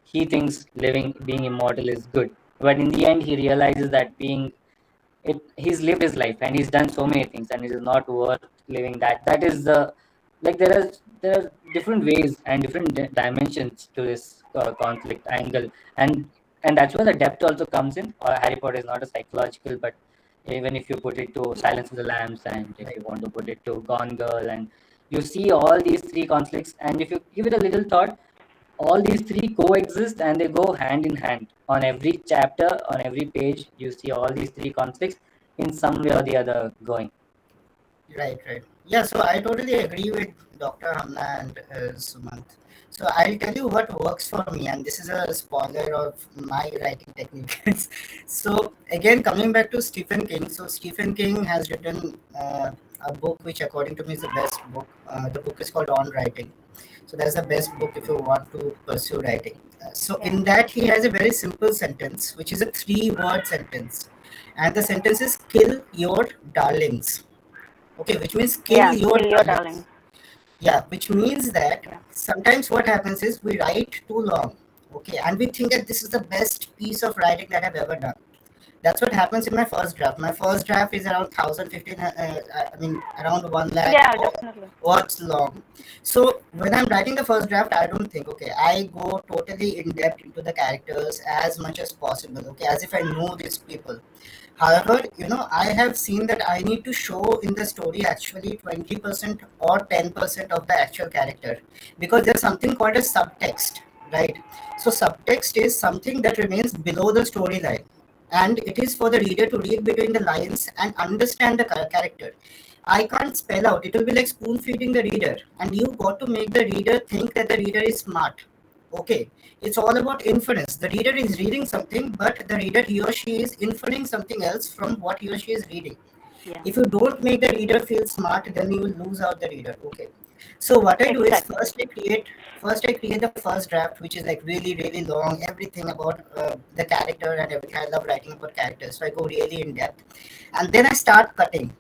he thinks being immortal is good, but in the end he realizes that he's lived his life and he's done so many things, and it is not worth living that. That is the like there are different ways and different dimensions to this conflict angle, and that's where the depth also comes in. Harry Potter is not a psychological, but even if you put it to Silence of the Lambs, and if you want to put it to Gone Girl, and you see all these three conflicts, and if you give it a little thought, all these three coexist and they go hand in hand. On every chapter, on every page, you see all these three conflicts in some way or the other going. Right, right. Yeah, so I totally agree with Dr. Hamna and Sumant. So I'll tell you what works for me, and this is a spoiler of my writing techniques. So again, coming back to Stephen King. So Stephen King has written a book which, according to me, is the best book. The book is called On Writing. So that's the best book if you want to pursue writing. So Yeah. in that, he has a very simple sentence, which is a three-word sentence, and the sentence is "Kill your darlings." Okay, which means kill Yeah. your Kill your darlings. darlings. Yeah, which means that Yeah. sometimes what happens is we write too long. Okay, and we think that this is the best piece of writing that I've ever done. That's what happens in my first draft. My first draft is around 1,015, I mean, around 1 lakh Yeah, definitely. words long. So when I'm writing the first draft, I don't think, okay, I go totally in depth into the characters as much as possible, okay, as if I know these people. However, I have seen that I need to show in the story actually 20% or 10% of the actual character, because there's something called a subtext, right? So, subtext is something that remains below the storyline, and it is for the reader to read between the lines and understand the character. I can't spell out, it will be like spoon feeding the reader, and you got to make the reader think that the reader is smart. Okay, it's all about inference. The reader is reading something, but the reader, he or she, is inferring something else from what he or she is reading. Yeah. If you don't make the reader feel smart, then you will lose out the reader. Okay, so what I do is Exactly. first I create the first draft, which is like really really long, everything about the character and everything. I love writing about characters, so I go really in depth, and then I start cutting.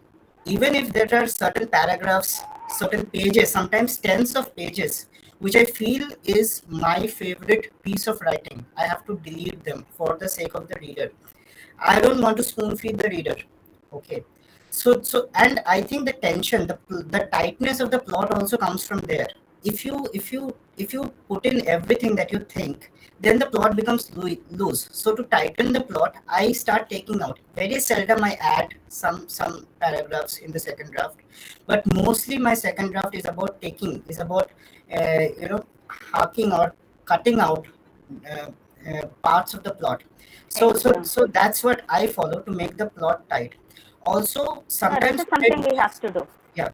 Even if there are certain paragraphs, certain pages, sometimes tens of pages, which I feel is my favorite piece of writing, I have to delete them for the sake of the reader. I don't want to spoon feed the reader. Okay. And I think the tension, the tightness of the plot also comes from there. If you put in everything that you think, then the plot becomes loose. So to tighten the plot, I start taking out. Very seldom I add some paragraphs in the second draft, but mostly my second draft is about hacking or cutting out parts of the plot. Yeah. So that's what I follow to make the plot tight. Also, Yeah, this sometimes is what I something do we have is, to do. yeah,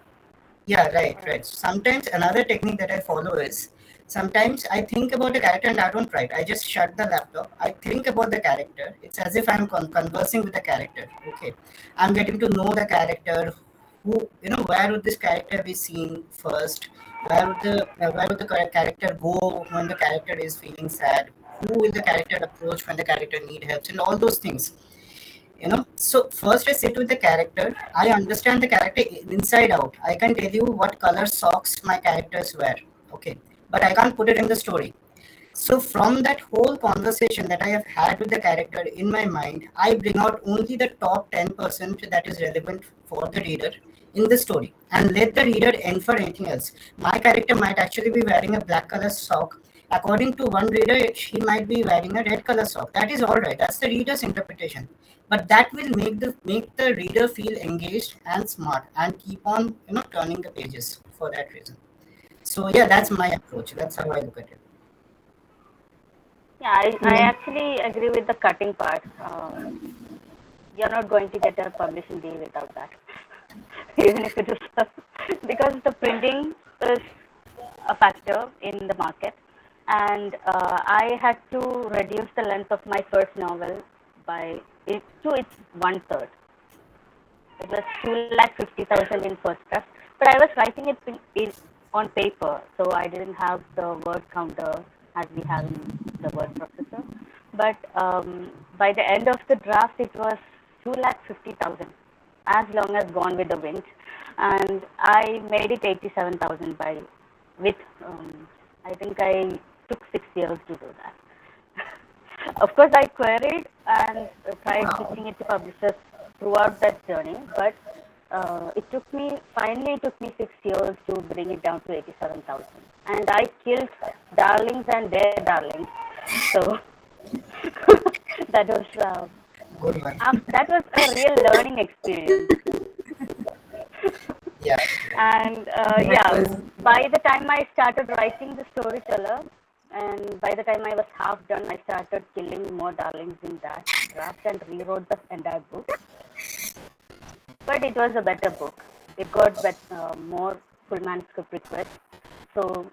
yeah, right. Sometimes another technique that I follow is, sometimes I think about a character and I don't write. I just shut the laptop. I think about the character. It's as if I'm conversing with the character. Okay, I'm getting to know the character. Where would this character be seen first? Where would the character go when the character is feeling sad? Who will the character approach when the character need help? And all those things. So first I sit with the character. I understand the character inside out. I can tell you what color socks my characters wear. Okay, but I can't put it in the story. So from that whole conversation that I have had with the character in my mind, I bring out only the top 10% that is relevant for the reader in the story and let the reader infer anything else. My character might actually be wearing a black color sock. According to one reader, she might be wearing a red color sock. That is all right. That's the reader's interpretation. But that will make the reader feel engaged and smart and keep on turning the pages for that reason. So yeah, that's my approach. That's how I look at it. Yeah, I actually agree with the cutting part. You're not going to get a publishing deal without that, even if it is because the printing is a factor in the market, and I had to reduce the length of my first novel by it to its one third. It was 2,50,000 in first draft, but I was writing it on paper, so I didn't have the word counter as we have in the word processor. But by the end of the draft, it was 2,50,000, as long as Gone with the Wind, and I made it 87,000 by with. I think I took 6 years to do that. Of course, I queried and tried Wow. pitching it to publishers throughout that journey, but finally it took me 6 years to bring it down to 87,000. And I killed darlings and their darlings. So that was Good one. that was a real learning experience. Yeah. And That yeah, was by the time I started writing the storyteller, and by the time I was half done, I started killing more darlings in that draft and rewrote the entire book. But it was a better book. It got more full manuscript requests. So,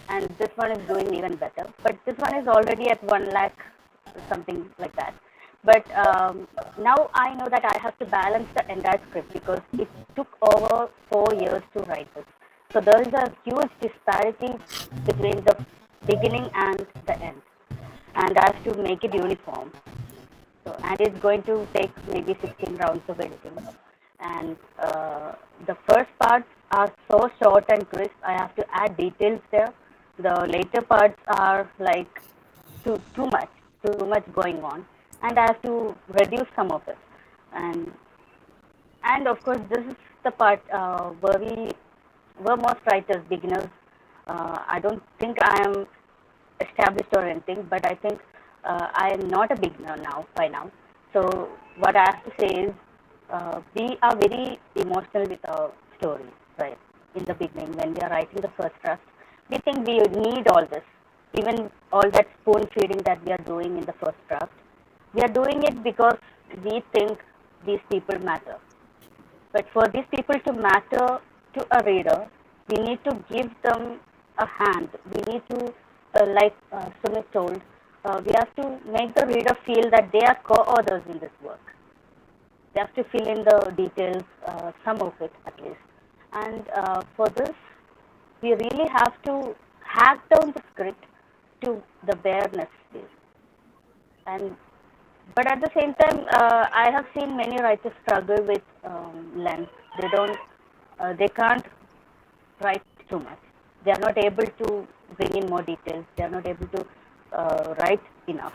and this one is doing even better. But this one is already at 1 lakh, something like that. But now I know that I have to balance the entire script because it took over 4 years to write this. So there is a huge disparity between the beginning and the end, and I have to make it uniform. So, and it's going to take maybe 16 rounds of editing. And the first parts are so short and crisp. I have to add details there. The later parts are like too much going on, and I have to reduce some of it. And and of course, this is the part where most writers, beginners. I don't think I am established or anything, but I think I am not a beginner now by now. So what I have to say is, we are very emotional with our stories, right? In the beginning, when we are writing the first draft, we think we need all this, even all that spoon feeding that we are doing in the first draft. We are doing it because we think these people matter. But for these people to matter to a reader, we need to give them a hand. We need to, like Sumit told, we have to make the reader feel that they are co-authors in this work. They have to fill in the details, some of it at least. And for this, we really have to hack down the script to the bare necessities. And but at the same time, I have seen many writers struggle with length. They can't write too much. They are not able to bring in more details. They are not able to write enough.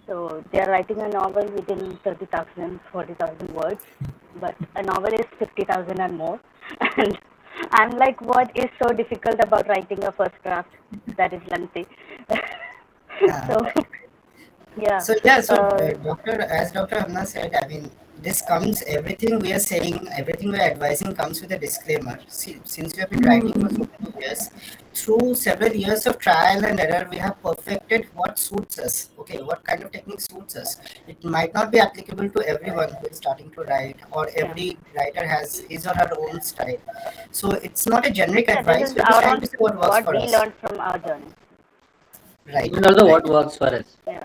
So they are writing a novel within 30,000, 40,000 words, but a novel is 50,000 and more. And I'm like, what is so difficult about writing a first draft that is lengthy? Yeah. So yeah, So yeah, so uh, Doctor, as Dr. Hamna said, I mean, this comes everything we are saying, everything we are advising comes with a disclaimer. See, since we have been writing for so many years, through several years of trial and error, we have perfected what suits us. Okay, what kind of technique suits us. It might not be applicable to everyone who is starting to write, or yeah, every writer has his or her own style. So it's not a generic yeah. This advice. is We're just our trying own to see what works what for we us. learned from our journey. Right, And also what right. works for us. Yeah.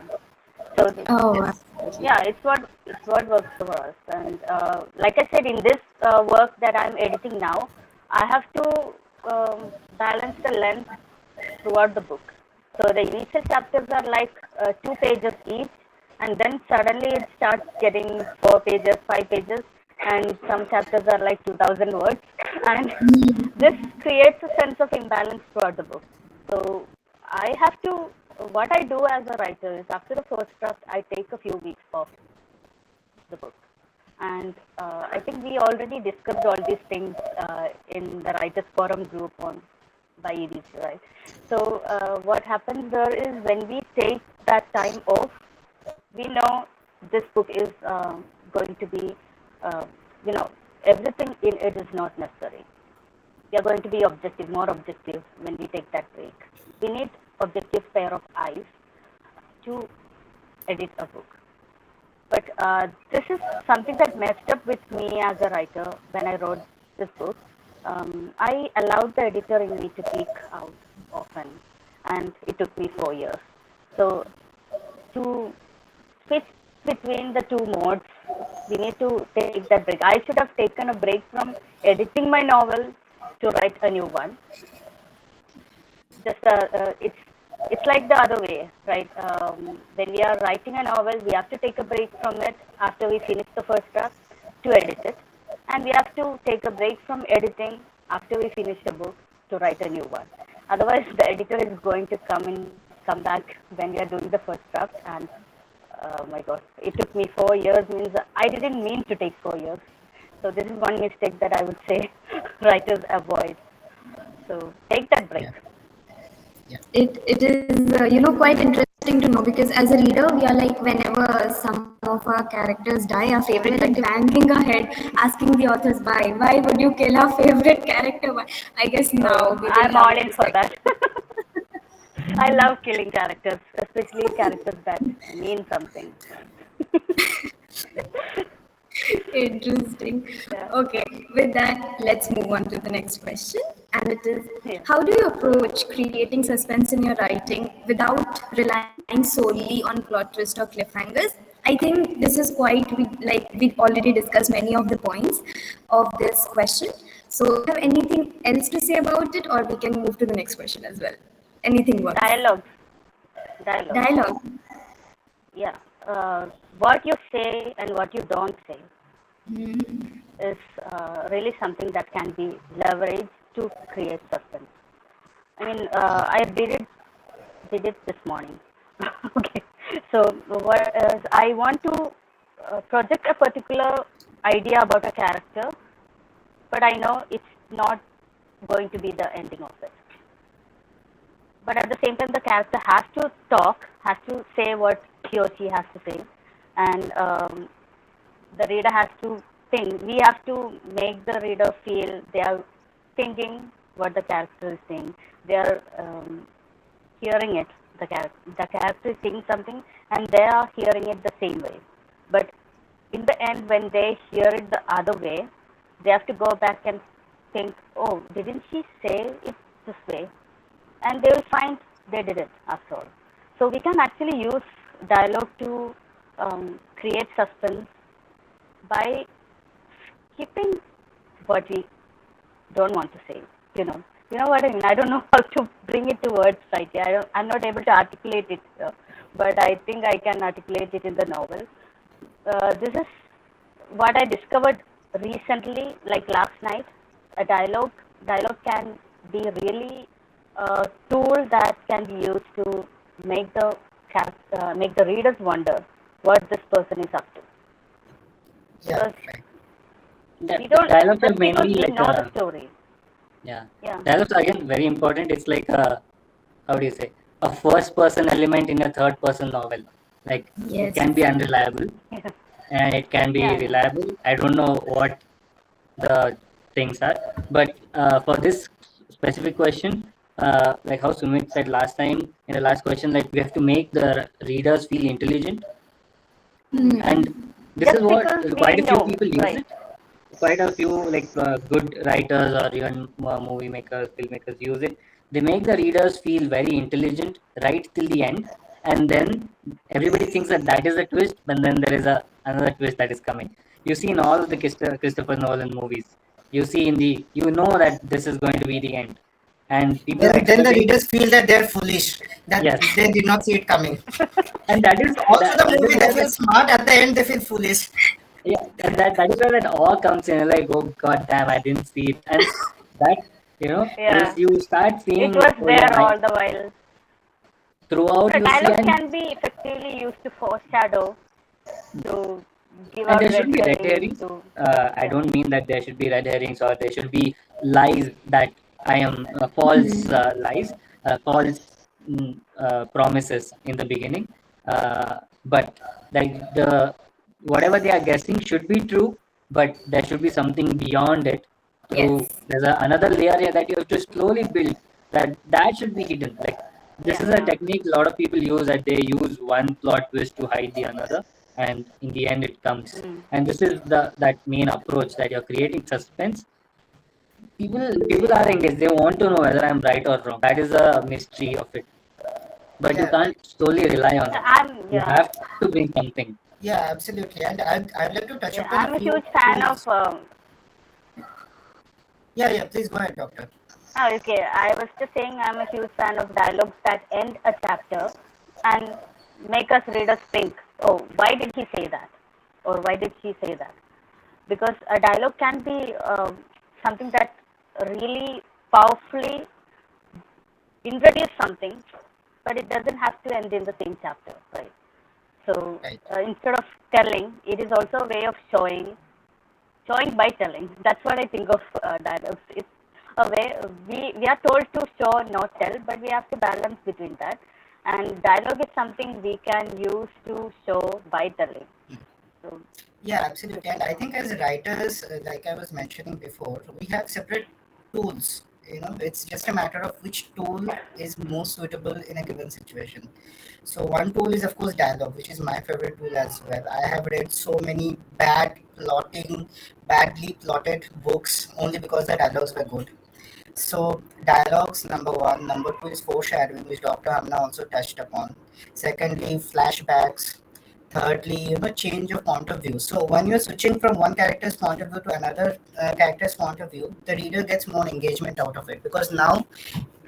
So Oh, Yes. yeah, it's what works for us. And like I said, in this work that I'm editing now, I have to balance the length throughout the book. So the initial chapters are like 2 pages each, and then suddenly it starts getting 4 pages, 5 pages, and some chapters are like 2,000 words, and this creates a sense of imbalance throughout the book. So I have to what I do as a writer is after the first draft, I take a few weeks off the book. And I think we already discussed all these things in the Writers Forum group on by EDC, right? So what happens there is when we take that time off, we know this book is going to be, uh, you know, everything in it is not necessary. We are going to be objective, more objective when we take that break. We need objective pair of eyes to edit a book. But this is something that messed up with me as a writer when I wrote this book. I allowed the editor in me to peek out often, and it took me 4 years. So to switch between the two modes, we need to take that break. I should have taken a break from editing my novel to write a new one. Just it's like the other way, right? When we are writing a novel, we have to take a break from it after we finish the first draft to edit it, and we have to take a break from editing after we finish the book to write a new one. Otherwise, the editor is going to come back when we are doing the first draft, and my God, it took me 4 years. Means I didn't mean to take 4 years. So this is one mistake that I would say writers avoid. So take that break. Yeah. It is quite interesting to know, because as a reader we are like, whenever some of our characters die, our favorite, like banging our head asking the authors why would you kill our favorite character. I guess now we will I'm have all in for that. I love killing characters, especially characters that mean something. Interesting. Yeah. Okay, with that, let's move on to the next question. And it is, Yeah. how do you approach creating suspense in your writing without relying solely on plot twist or cliffhangers? I think this is quite, we've already discussed many of the points of this question. So do you have anything else to say about it, or we can move to the next question as well? Anything works. Dialogues. Dialogue. Yeah. What you say and what you don't say is really something that can be leveraged to create suspense. I mean, I did it this morning. Okay. So what is, I want to project a particular idea about a character, but I know it's not going to be the ending of it. But at the same time, the character has to talk, has to say what he or she has to say, and the reader has to think. We have to make the reader feel they are thinking what the character is saying. They are hearing it. The character is saying something, and they are hearing it the same way. But in the end, when they hear it the other way, they have to go back and think, oh, didn't she say it this way? And they will find they did it after all. So we can actually use dialogue to create suspense by skipping what we don't want to say. You know what I mean. I don't know how to bring it to words right here. I'm not able to articulate it, but I think I can articulate it in the novel. This is what I discovered recently, like last night. A dialogue can be really a tool that can be used to make the readers wonder what this person is up to. Yeah, Because right. we don't, Dialogues are just because mainly we like know the story. yeah. Yeah. Dialogues are again very important. It's like how do you say, a first person element in a third person novel. Like it Yes. can be unreliable Yeah. and it can be Yeah. reliable. I don't know what the things are, but for this specific question, like how Sumit said last time in the last question, like we have to make the readers feel intelligent, and this is Just what because quite we a few know, people use right? it. Quite a few like good writers or even movie makers, filmmakers use it. They make the readers feel very intelligent right till the end, and then everybody thinks that that is a twist, but then there is another twist that is coming. You see in all of the Christopher Nolan movies, you know that this is going to be the end, and people are Then the expecting. readers feel that they're foolish, that Yes, they did not see it coming. and that is Also, that, the that is movie where that the is smart, at the end they feel foolish. yeah, and that is where that all comes in. Like, oh god damn, I didn't see it, and that is Yeah. you start It seeing, was oh yeah, there all the while. throughout So you see, dialogue can be effectively used to foreshadow, to give and out there red should be red herrings, herrings. to I yeah. don't mean that there should be red herrings or there should be lies that I am false lies, false promises in the beginning. But like the whatever they are guessing should be true, but there should be something beyond it. Through Yes. there's another layer here that you have to slowly build. That should be hidden. Like this Yeah, is a yeah. technique a lot of people use that they use one plot twist to hide the another, and in the end it comes. Mm. And this is the that main approach that you're creating suspense. People are engaged. They want to know whether I'm right or wrong. That is a mystery of it. But you Yeah, can't solely rely on Yeah, it. I'm You yeah, have to bring something. yeah, absolutely. And I'd like to touch yeah. upon a I'm a few huge fan of. tools. Yeah, yeah, please go ahead, doctor. Oh, okay, I was just saying I'm a huge fan of dialogues that end a chapter and make us readers think, oh, why did he say that, or why did she say that? Because a dialogue can be something that really powerfully introduce something, but it doesn't have to end in the same chapter, right? So Right. instead of telling, it is also a way of showing by telling. That's what I think of dialogues. It's a way we are told to show, not tell, but we have to balance between that. And dialogue is something we can use to show by telling. So Yeah, absolutely. And I think as writers, like I was mentioning before, we have separate tools. It's just a matter of which tool is most suitable in a given situation. So one tool is of course dialogue, which is my favorite tool as well. I have read so many badly plotted books only because the dialogues were good. So dialogues, number one. Number two is foreshadowing, which Dr. Hamna also touched upon. Secondly, flashbacks. Thirdly, change of point of view. So when you're switching from one character's point of view to another character's point of view, the reader gets more engagement out of it because now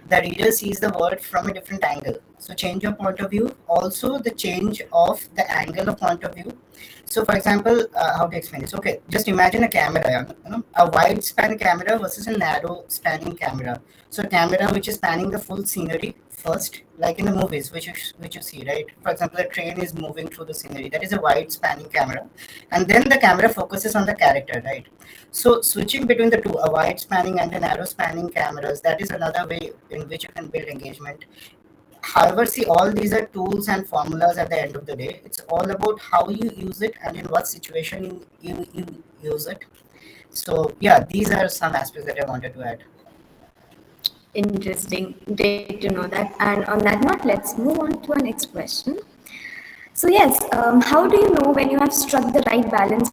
the reader sees the world from a different angle. So change of point of view, also the change of the angle of point of view. So for example, how to explain this? Okay, just imagine a camera, a wide span camera versus a narrow spanning camera. So camera which is spanning the full scenery first, like in the movies, which you see, right? For example, a train is moving through the scenery. That is a wide spanning camera, and then the camera focuses on the character, right? So switching between the two, a wide spanning and a narrow spanning cameras, that is another way in which you can build engagement. However, see, all these are tools and formulas at the end of the day. It's all about how you use it and in what situation you use it. So yeah, these are some aspects that I wanted to add. Interesting. Great to know that. And on that note, let's move on to our next question. So yes, how do you know when you have struck the right balance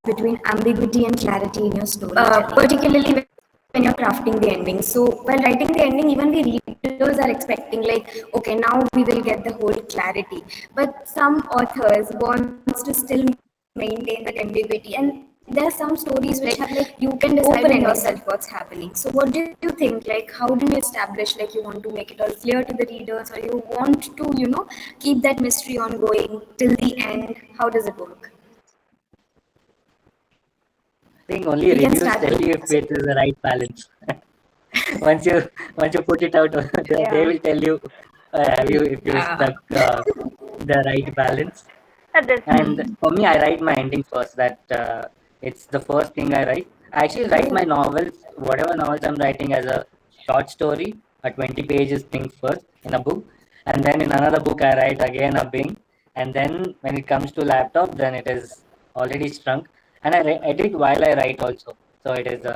between ambiguity and clarity in your story? Particularly when you're crafting the ending. So while writing the ending, even we readers are expecting like, okay, now we will get the whole clarity. But some authors wants to still maintain that ambiguity, and there are some stories which have like you can decide in yourself what's happening. So what do you think? Like, how do you establish like you want to make it all clear to the readers, or you want to keep that mystery ongoing till the end? How does it work? I think We only can start reviews with tell you if it is the right balance. once you once you put it out, they yeah, will tell you have you if you yeah. struck the right balance. this And for me, I write my ending first. That it's the first thing I write. I actually write my novels, whatever novels I'm writing, as a short story, a 20 pages thing first in a book, and then in another book I write again a bing, and then when it comes to laptop, then it is already shrunk, and I edit while I write also. So it is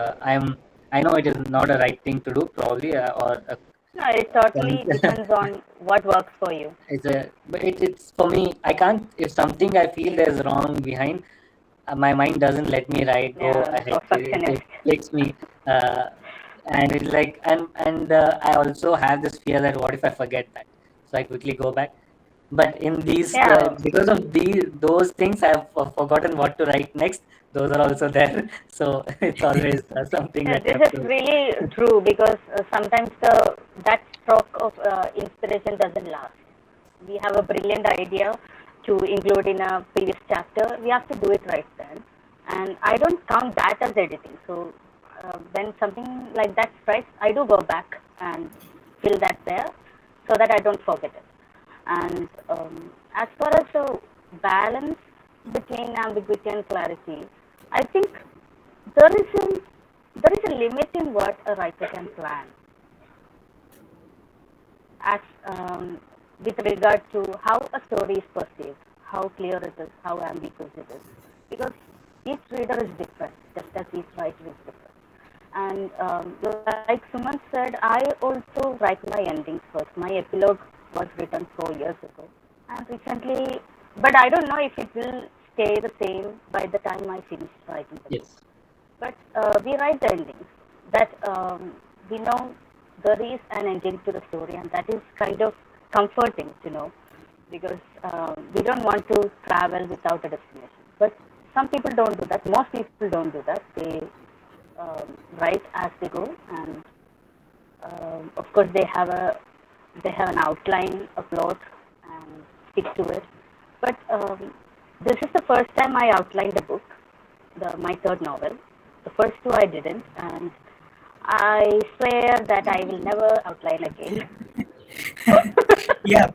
I know it is not a right thing to do probably, or no, it con- totally depends on what works for you. it's a but it's for me. I can't if something I feel there's wrong behind, my mind doesn't let me write go Yeah, ahead. perfectionist. It clicks me, uh, and it's like and I also have this fear that what if I forget that, so I quickly go back. But in these Yeah, because of those things, I've forgotten what to write next. Those are also there, so it's always something yeah, that I this have is to. really true because sometimes that stroke of inspiration doesn't last. We have a brilliant idea to include in a previous chapter. We have to do it right then, and I don't count that as editing. So when something like that strikes, I do go back and fill that there. so that I don't forget it. And as far as the balance between ambiguity and clarity, I think there is a there is a limit in what a writer can plan, as with regard to how a story is perceived, how clear it is, how ambiguous it is, because each reader is different, just as each writer is different. And like Sumant said, I also write my endings first. My epilogue was written 4 years ago, and recently, but I don't know if it will stay the same by the time I finish writing the book. Yes. But we write the endings that we know there is an ending to the story, and that is kind of comforting to know, because we don't want to travel without a destination. But some people don't do that. Most people don't do that. They write as they go, and of course they have an outline, a plot, and stick to it. But this is the first time I outlined a book, my third novel. The first two I didn't, and I swear that I will never outline again. Yeah,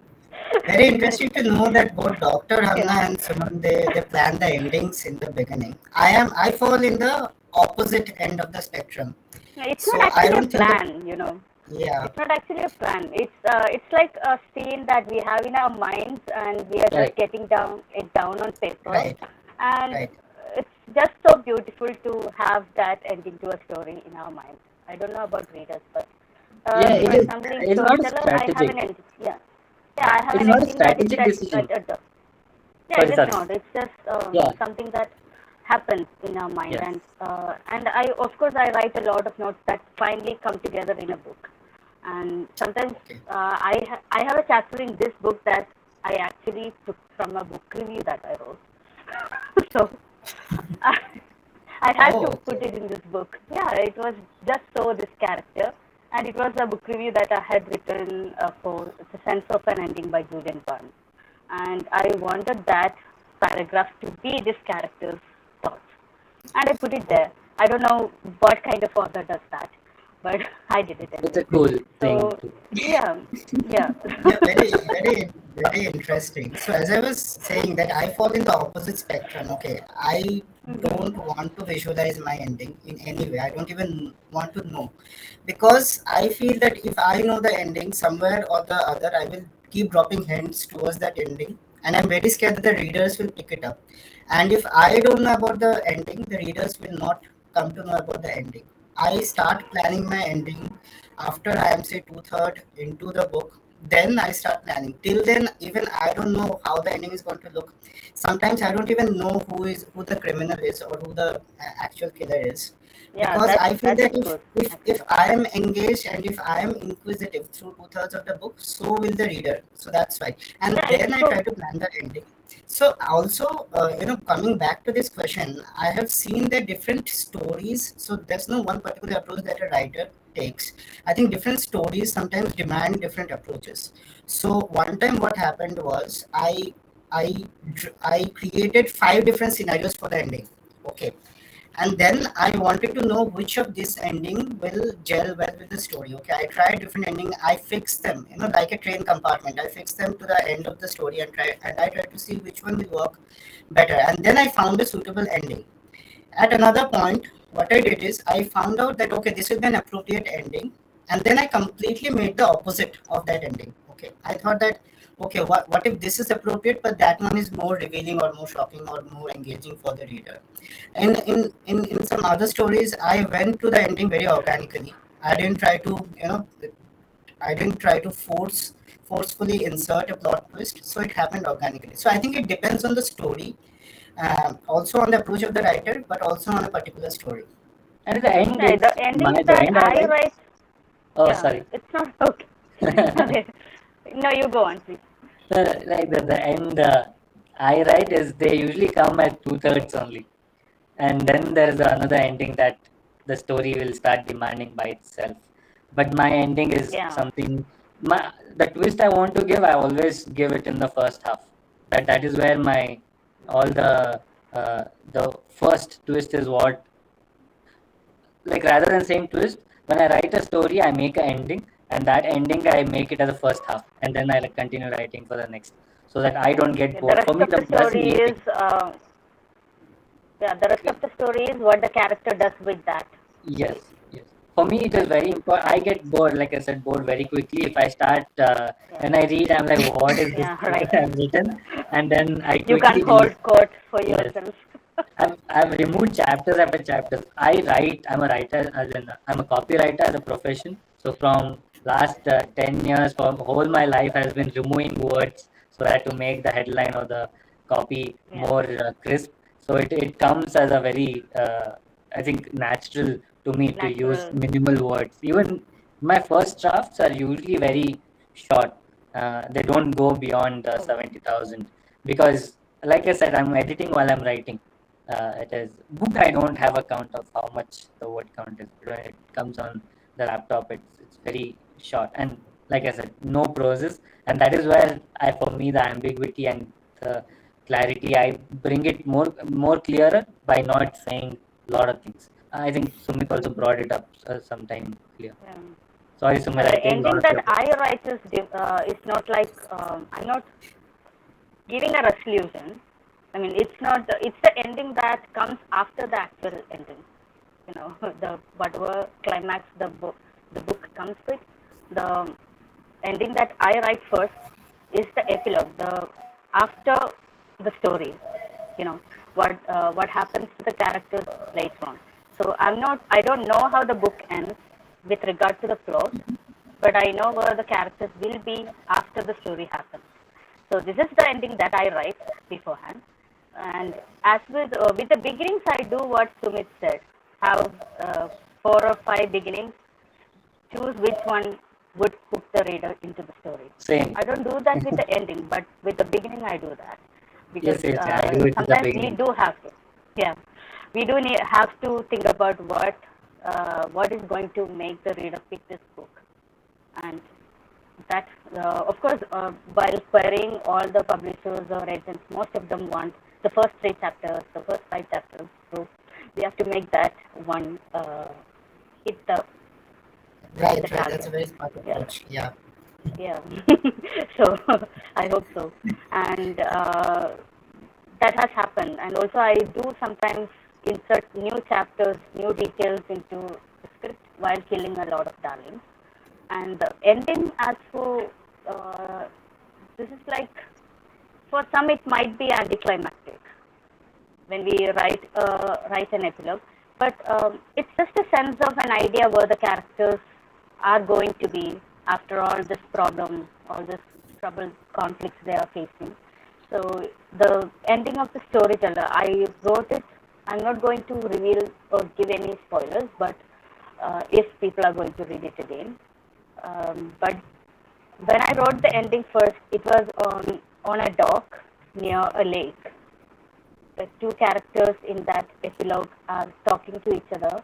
very interesting to know that both Dr. Yeah. Hamna and Sumant they plan the endings in the beginning. I fall in the opposite end of the spectrum. It's not So I actually a don't think that plan, you know. yeah, It's not actually a plan. It's like a scene that we have in our minds, and we are just Right. getting down on paper, right, and right. it's just so beautiful to have that ending to a story in our minds. I don't know about readers, but Yeah, for it is. example, in It's not a storyteller, I have strategic. an ending. Yeah, yeah, I have It is an not a ending that is strategic decision. yeah, it Sorry, is sorry. not. It's just Yeah. something that happens in our mind, Yes. and I, of course, I write a lot of notes that finally come together in a book. And sometimes Okay. I have a chapter in this book that I actually took from a book review that I wrote. So I, I had Oh, to okay. put it in this book. Yeah, it was just so this character, and it was a book review that I had written for The Sense of an Ending by Julian Barnes, and I wanted that paragraph to be this character's thoughts, and I put it Oh, there. I don't know what kind of author does that, but I did it It's a anyway. cool thing So to. yeah, yeah, yeah, very interesting. So as I was saying that I fall in the opposite spectrum. Okay, I hmm, don't want to visualize my ending in any way. I don't even want to know, because I feel that if I know the ending somewhere or the other, I will keep dropping hints towards that ending, and I'm very scared that the readers will pick it up. And if I don't know about the ending, the readers will not come to know about the ending. I start planning my ending after I am say two-third into the book. Then I start planning. Till then, even I don't know how the ending is going to look. Sometimes I don't even know who the criminal is or who the actual killer is, yeah. because I feel That is that good if actually. I am engaged and if I am inquisitive through two-thirds of the book, so will the reader. So that's why. And Yeah, it's then I so. try to plan the ending. So also, coming back to this question, I have seen that different stories. So there's no one particular approach that a writer takes. I think different stories sometimes demand different approaches. So one time, what happened was I created five different scenarios for the ending. Okay, and then I wanted to know which of this ending will gel well with the story. Okay, I tried different ending. I fixed them, like a train compartment. I fixed them to the end of the story and I tried to see which one will work better. And then I found a suitable ending. At another point, what I did is I found out that okay, this will be an appropriate ending, and then I completely made the opposite of that ending. Okay, I thought that okay, what if this is appropriate, but that one is more revealing or more shocking or more engaging for the reader. And in some other stories, I went to the ending very organically. I didn't try to I didn't try to forcefully insert a plot twist, so it happened organically. So I think it depends on the story, also on the approach of the writer, but also on a particular story. And at the end, Yeah, it's the endings the that end I I like. write, Oh, yeah, sorry. it's not okay. Okay, no, you go on, please. Like the end I write is they usually come at two-thirds only, and then there is another ending that the story will start demanding by itself. But my ending is Yeah, something. The twist I want to give, I always give it in the first half. That is where my all the first twist is what, like, rather than saying twist, when I write a story, I make an ending, and that ending I make it as a first half, and then I like continue writing for the next, so that I don't get The bored. For rest me, of the that's the story main is thing. yeah, the rest of the story is what the character does with that, Yes, right? yes. For me, it is very important. I get bored, like I said, bored very quickly. If I start, Yeah, when I read, I'm like, what is this yeah, right. I've written? And then I You quickly can't leave. hold court for Yes. yourself. I've removed chapters after chapters. I write. I'm a writer, as in I'm a copywriter as a profession. So from last 10 years, for whole my life has been removing words so that to make the headline or the copy Yeah, more crisp. So it comes as a very I think natural to me to use natural. minimal words. Even my first drafts are usually very short. They don't go beyond Oh, 70,000 because, like I said, I'm editing while I'm writing. It is book. I don't have a count of how much the word count is. When it comes on the laptop, it's very short. And like I said, no proses, and that is where for me the ambiguity and the clarity, I bring it more clearer by not saying a lot of things. I think Sumit also brought it up sometime earlier. yeah. Sorry, Sumit, I The take a lot ending of that your. I write is not like I'm not giving a resolution. I mean, it's not. It's the ending that comes after the actual ending. You know, the whatever climax the book comes with, the ending that I write first is the epilogue, the after the story. You know what happens to the characters later on. So I don't know how the book ends with regard to the plot, but I know where the characters will be after the story happens. So this is the ending that I write beforehand. And as with the beginnings, I do what Sumit said. Have 4 or 5 beginnings. Choose which one would hook the reader into the story. Same. I don't do that with the ending, but with the beginning, I do that because Yes, yes, I do it in the sometimes we beginning. do have to. Yeah, we do have to think about what is going to make the reader pick this book, and that of course while querying all the publishers or agents, most of them want the first 3 chapters, the first 5 chapters. So we have to make that one hit the Right, right. That's target. a very smart Yeah, approach. Yeah. yeah. So I hope so, and that has happened. And also I do sometimes insert new chapters, new details into the script while killing a lot of darlings. And the ending, as for this is like, for some it might be anticlimactic when we write an epilogue, but it's just a sense of an idea where the characters are going to be after all this problem, all this trouble, conflicts they are facing. So the ending of the storyteller, I wrote it. I'm not going to reveal or give any spoilers, but if people are going to read it again. But when I wrote the ending first, it was on a dock near a lake. The 2 characters in that epilogue are talking to each other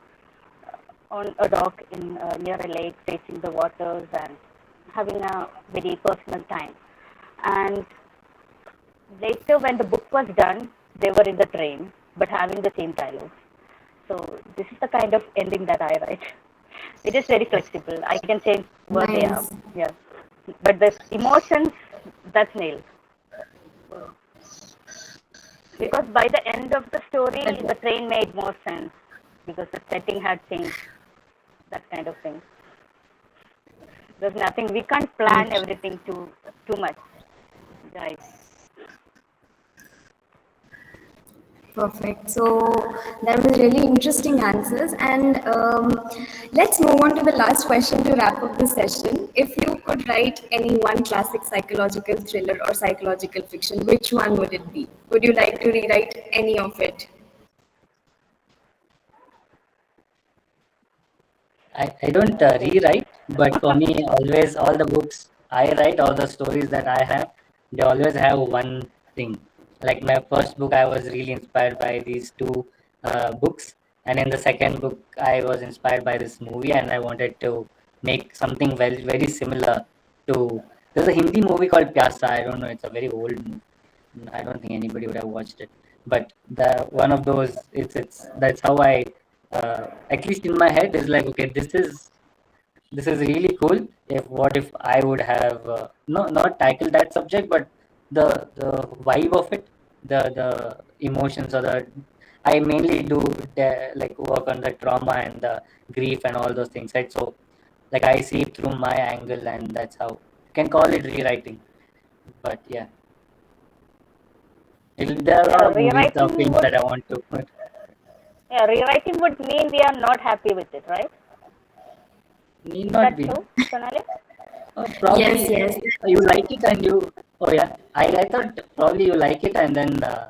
on a dock in near a lake, facing the waters and having a very personal time. And later, when the book was done, they were in the train, but having the same dialogue. So this is the kind of ending that I write. It is very flexible. I can change where they are. Nice. Yeah, but the emotions, that's nailed. Because by the end of the story, the train made more sense because the setting had changed. That kind of thing. There's nothing. We can't plan everything too much, right? Perfect. So that was really interesting answers. And let's move on to the last question to wrap up the session. If you could write any one classic psychological thriller or psychological fiction, which one would it be? Would you like to rewrite any of it? I don't rewrite, but for me, always all the books I write, all the stories that I have, they always have one thing. Like my first book, I was really inspired by these two books, and in the second book, I was inspired by this movie, and I wanted to make something very similar to. There's a Hindi movie called Pyasa. I don't know. It's a very old movie. I don't think anybody would have watched it, but the one of those. It's that's how I at least in my head is like, okay, this is this is really cool. If I would have not tackled that subject, but the vibe of it, the emotions, or the I mainly do like work on the trauma and the grief and all those things, right? So like I see it through my angle, and that's how you can call it rewriting. But yeah, there are a lot Yeah, of movies or rewriting films would that I want to put. yeah, rewriting would mean we are not happy with it, right? Need Is not that be. true, Sonali? Yes, Probably yes. you like it and you. Oh yeah, I thought probably you like it and then Yeah,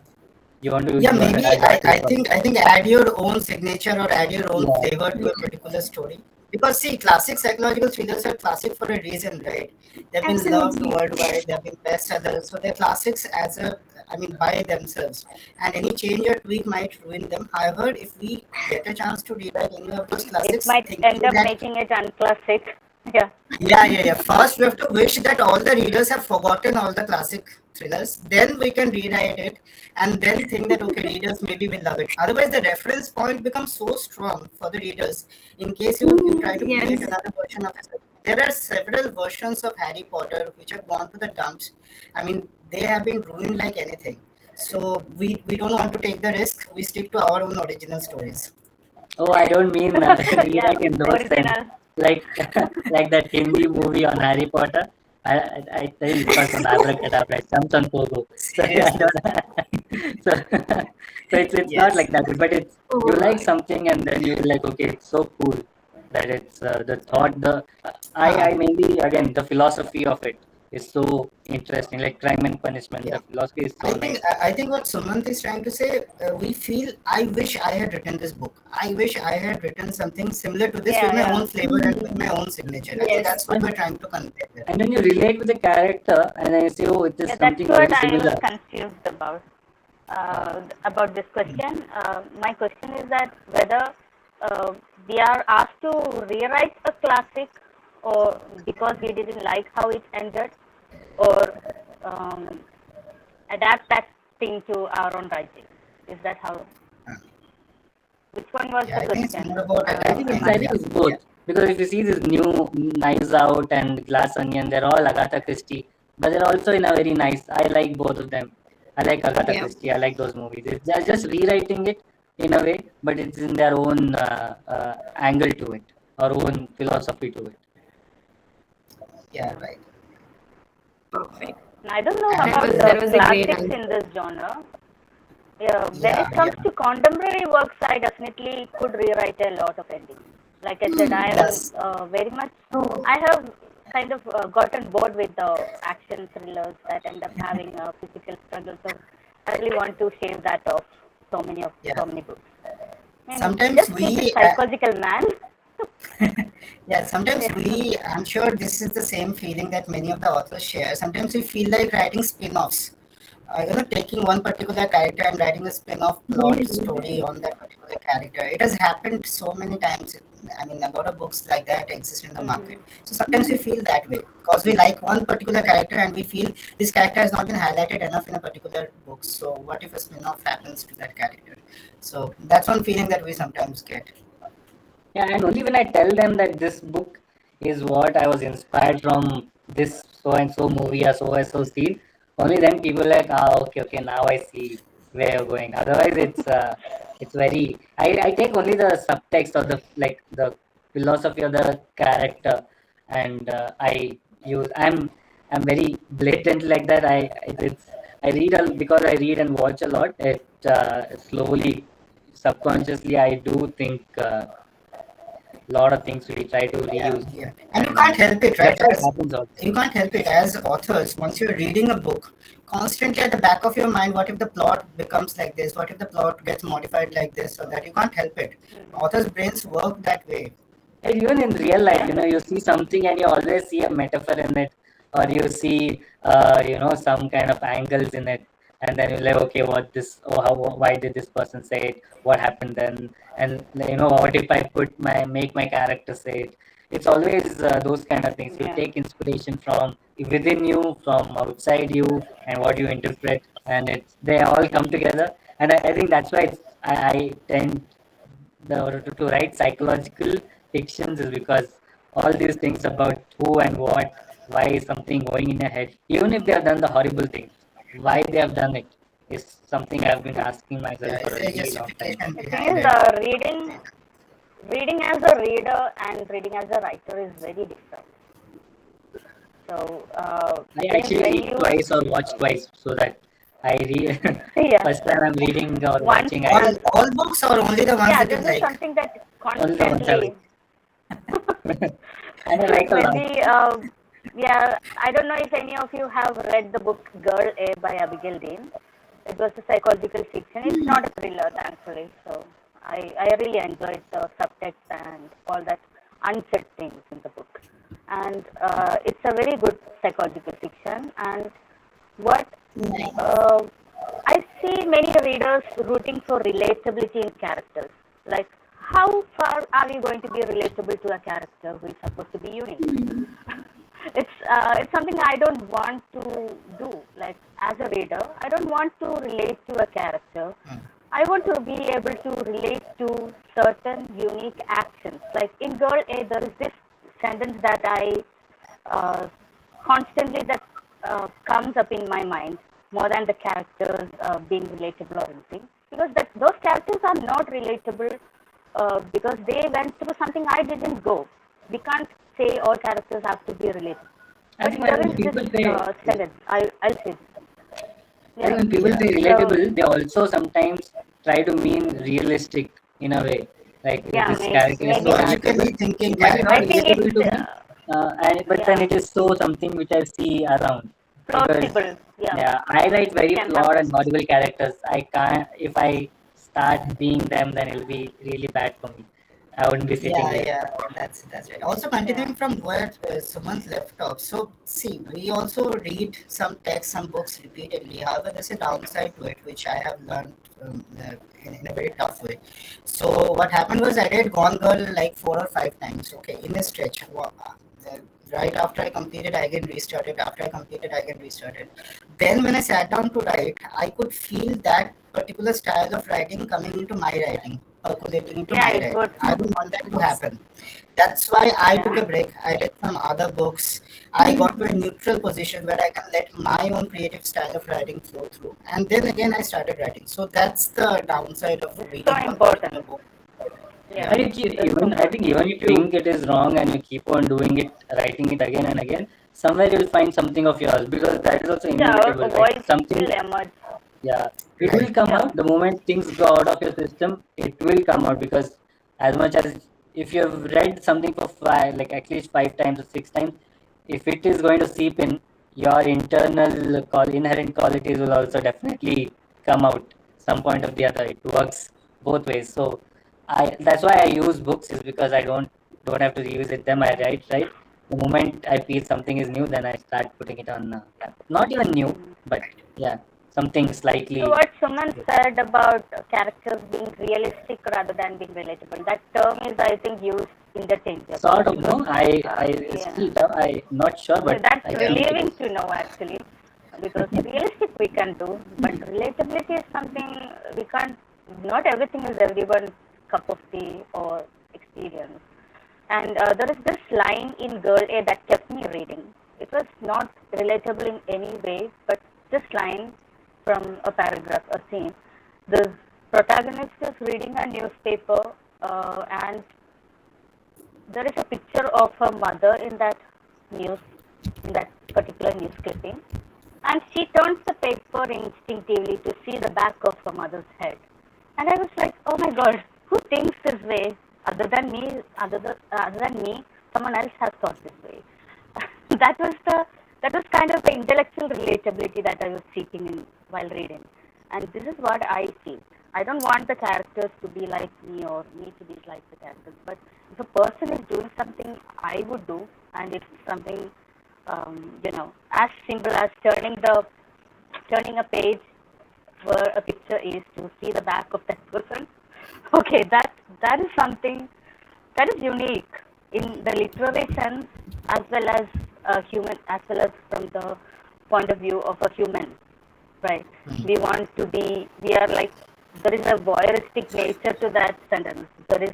you want to maybe add your take on it. I think add your own signature or add your own Yeah. flavor to a particular story. Because see, classic psychological thrillers are classic for a reason, right? They've been loved Absolutely. worldwide. They've been bestsellers, so they're classics as a, I mean, by themselves. And any change or tweak might ruin them. However, if we get a chance to rewrite any of those It classics, might thinking end up that making it unclassic. Yeah. yeah. First, we have to wish that all the readers have forgotten all the classic thrillers. Then we can rewrite it, and then think that okay, readers maybe will love it. Otherwise, the reference point becomes so strong for the readers. In case you try to create Yes. another version of it, there are several versions of Harry Potter which have gone to the dumps. I mean, they have been ruined like anything. So we don't want to take the risk. We stick to our own original stories. Oh, I don't mean Yeah, rewrite in those sense. original. Like like that Hindi movie on Harry Potter. I tell it was on Abracadabra. It comes on Pogo. So I Seriously. don't. So so it's not Yes. like that. But it's you Oh, like something and then you like okay, it's so cool that it's the thought I Uh, mainly again the philosophy of it is so interesting. Like crime and punishment. yeah. The philosophy is so nice. I think what Sumant is trying to say, we feel I wish I had written this book. I wish I had written something similar to this with Yeah, my yeah. own flavor and with my own signature. I think yes. that's what we're trying to convey there. And then you relate with the character, and then you say, "Oh, it is Yeah, that's something what very I was similar." confused about this question. My question is that whether we are asked to rewrite a classic or because we didn't like how it ended, or um, adapt that thing to our own writing. Is that how? Uh, Which one was yeah, the I think it's question, more about in I my adapting. think Yeah, it's view? both yeah, because if you see these new Knives Out and Glass Onion, they're all Agatha Christie, but they're also in a very nice. I like both of them. I like Agatha Yeah. Christie. I like those movies. It's just rewriting it in a way, but it's in their own angle to it, or own philosophy to it. yeah, right. Perfect. I don't know And about That was a great classics answer. in this genre. Yeah, when yeah, it yeah, comes to contemporary works, I definitely could rewrite a lot of endings. Like I said, I am yes, very much. Oh, I have kind of gotten bored with the action thrillers that end up having a physical struggle. So I really want to shave that off. yeah. So many books. And Sometimes just keep it we psychological, man. yeah, sometimes Yeah. I'm sure this is the same feeling that many of the authors share. Sometimes we feel like writing spin-offs. Taking one particular character and writing a spin-off plot yes. story on that particular character. It has happened so many times. I mean, a lot of books like that exist in the market. Mm-hmm. So sometimes we feel that way because we like one particular character and we feel this character has not been highlighted enough in a particular book. So what if a spin-off happens to that character? So that's one feeling that we sometimes get. Yeah, and only when I tell them that this book is what I was inspired from this so and so movie or so and so scene, only then people are like, ah, okay, okay, now I see where you're going. Otherwise, it's very. I take only the subtext or the like the philosophy of the character, and I use. I'm very blatant like that. It's I read because I read and watch a lot. It slowly, subconsciously, I do think. Lot of things we try to Yeah, reuse, yeah. And you and can't help it, right? that's how it As happens also. you can't help it as authors. Once you're reading a book, constantly at the back of your mind, what if the plot becomes like this? What if the plot gets modified like this or that? You can't help it. Authors' brains work that way. And even in real life, Yeah. you see something and you always see a metaphor in it, or you see some kind of angles in it, and then you're like, okay, what this, or how, why did this person say it, what happened then, and what if I make my character say it. It's always those kind of things. You Yeah. take inspiration from within you, from outside you, and what you interpret, and they all come together. And I think that's why I tend to write psychological fictions is because all these things about who and what, why is something going in your head, even if they have done the horrible thing, why they have done it is something I've been asking myself Yeah, for is a there really long time. justification The thing behind is, it? reading as a reader and reading as a writer is very different. So, I things actually when read you, twice or watch twice so that I read yeah, first time I'm reading or once, watching, All I all books or only the ones yeah, that you this is like? something that only the ones I constantly, like. And I like a lot. maybe, yeah, I don't know if any of you have read the book Girl A by Abigail Dean. It was a psychological fiction. It's not a thriller, thankfully. So I really enjoyed the subtext and all that unsaid things in the book. And it's a very good psychological fiction. And what uh, I see many readers rooting for relatability in characters. Like, how far are we going to be relatable to a character who is supposed to be unique? It's something I don't want to do. Like as a reader, I don't want to relate to a character. I want to be able to relate to certain unique actions. Like in Girl A, there is this sentence that I uh, constantly that comes up in my mind more than the characters being relatable or anything, because that those characters are not relatable because they went through something I didn't go. We can't say all characters have to be relatable, I but think there when is this people say sentence. I'll say I think yeah. when people Yeah, say So relatable, they also sometimes try to mean realistic in a way. Like yeah, this character is maybe so that. relatable. psychologically thinking It might be not I think characters. relatable to it's me, but then yeah, it is so something which I see around. Because plausible. Yeah, yeah, I write very can flawed happen. and horrible characters. I can't if I start being them, then it'll be really bad for me. I wouldn't be sitting Yeah, here. yeah, that's right. Also, Yeah. continuing from where Sumant left off. So, see, we also read some texts, some books repeatedly. However, there's a downside to it, which I have learned in a very tough way. So, what happened was I read Gone Girl like 4 or 5 times. Okay, in a stretch. Right after I completed, I again restarted. After I completed, I again restarted. Then, when I sat down to write, I could feel that particular style of writing coming into my writing, percolating into Yeah, my it writing. would. I don't want that to happen. That's why I took Yeah. a break. I read some other books. I got to a neutral position where I can let my own creative style of writing flow through. And then again, I started writing. So that's the downside of This is so reading one particular important. book. Yeah, Yeah. And you keep, that's so even I think important. even if you think it is wrong and you keep on doing it, writing it again and again, somewhere you'll find something of yours because that is also Yeah, inevitable, our right? voice Something, will emerge. yeah, it will Right. come Yeah, out the moment things go out of your system. It will come out because as much as if you have read something for five, like at least 5 times or 6 times, if it is going to seep in, your internal inherent qualities will also definitely come out some point of the other. It works both ways. So I that's why I use books is because I don't have to revisit them. I write right. The moment I feel something is new, then I start putting it on. Not even new, but yeah, something so slightly what Sumant said about characters being realistic rather than being relatable, that term is, I think, used interchangeably sort of because, no. I yeah, still I not sure, yeah, but that's I think it relieving is. to know actually, because realistic we can do, but relatability is something we can't. Not everything is everyone's cup of tea or experience. And there is this line in Girl A that kept me reading. It was not relatable in any way, but this line from a paragraph, a scene. The protagonist is reading a newspaper, and there is a picture of her mother news, in that particular news clipping, and she turns the paper instinctively to see the back of her mother's head. And I was like, oh my god, who thinks this way? Other than me, other than me, someone else has thought this way. that was the that was kind of the intellectual relatability that I was seeking in while reading. And this is what I seek. I don't want the characters to be like me or me to be like the characters. But if a person is doing something I would do, and it's something as simple as turning a page where a picture is to see the back of that person. Okay, that is something that is unique in the literary sense as well as a human, as well as from the point of view of a human, right? We want to be, we are like, there is a voyeuristic nature to that sentence. There is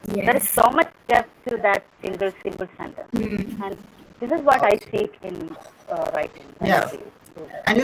There is Yes. so much depth to that single sentence, and this is what I seek in writing when I Yeah. read. So, And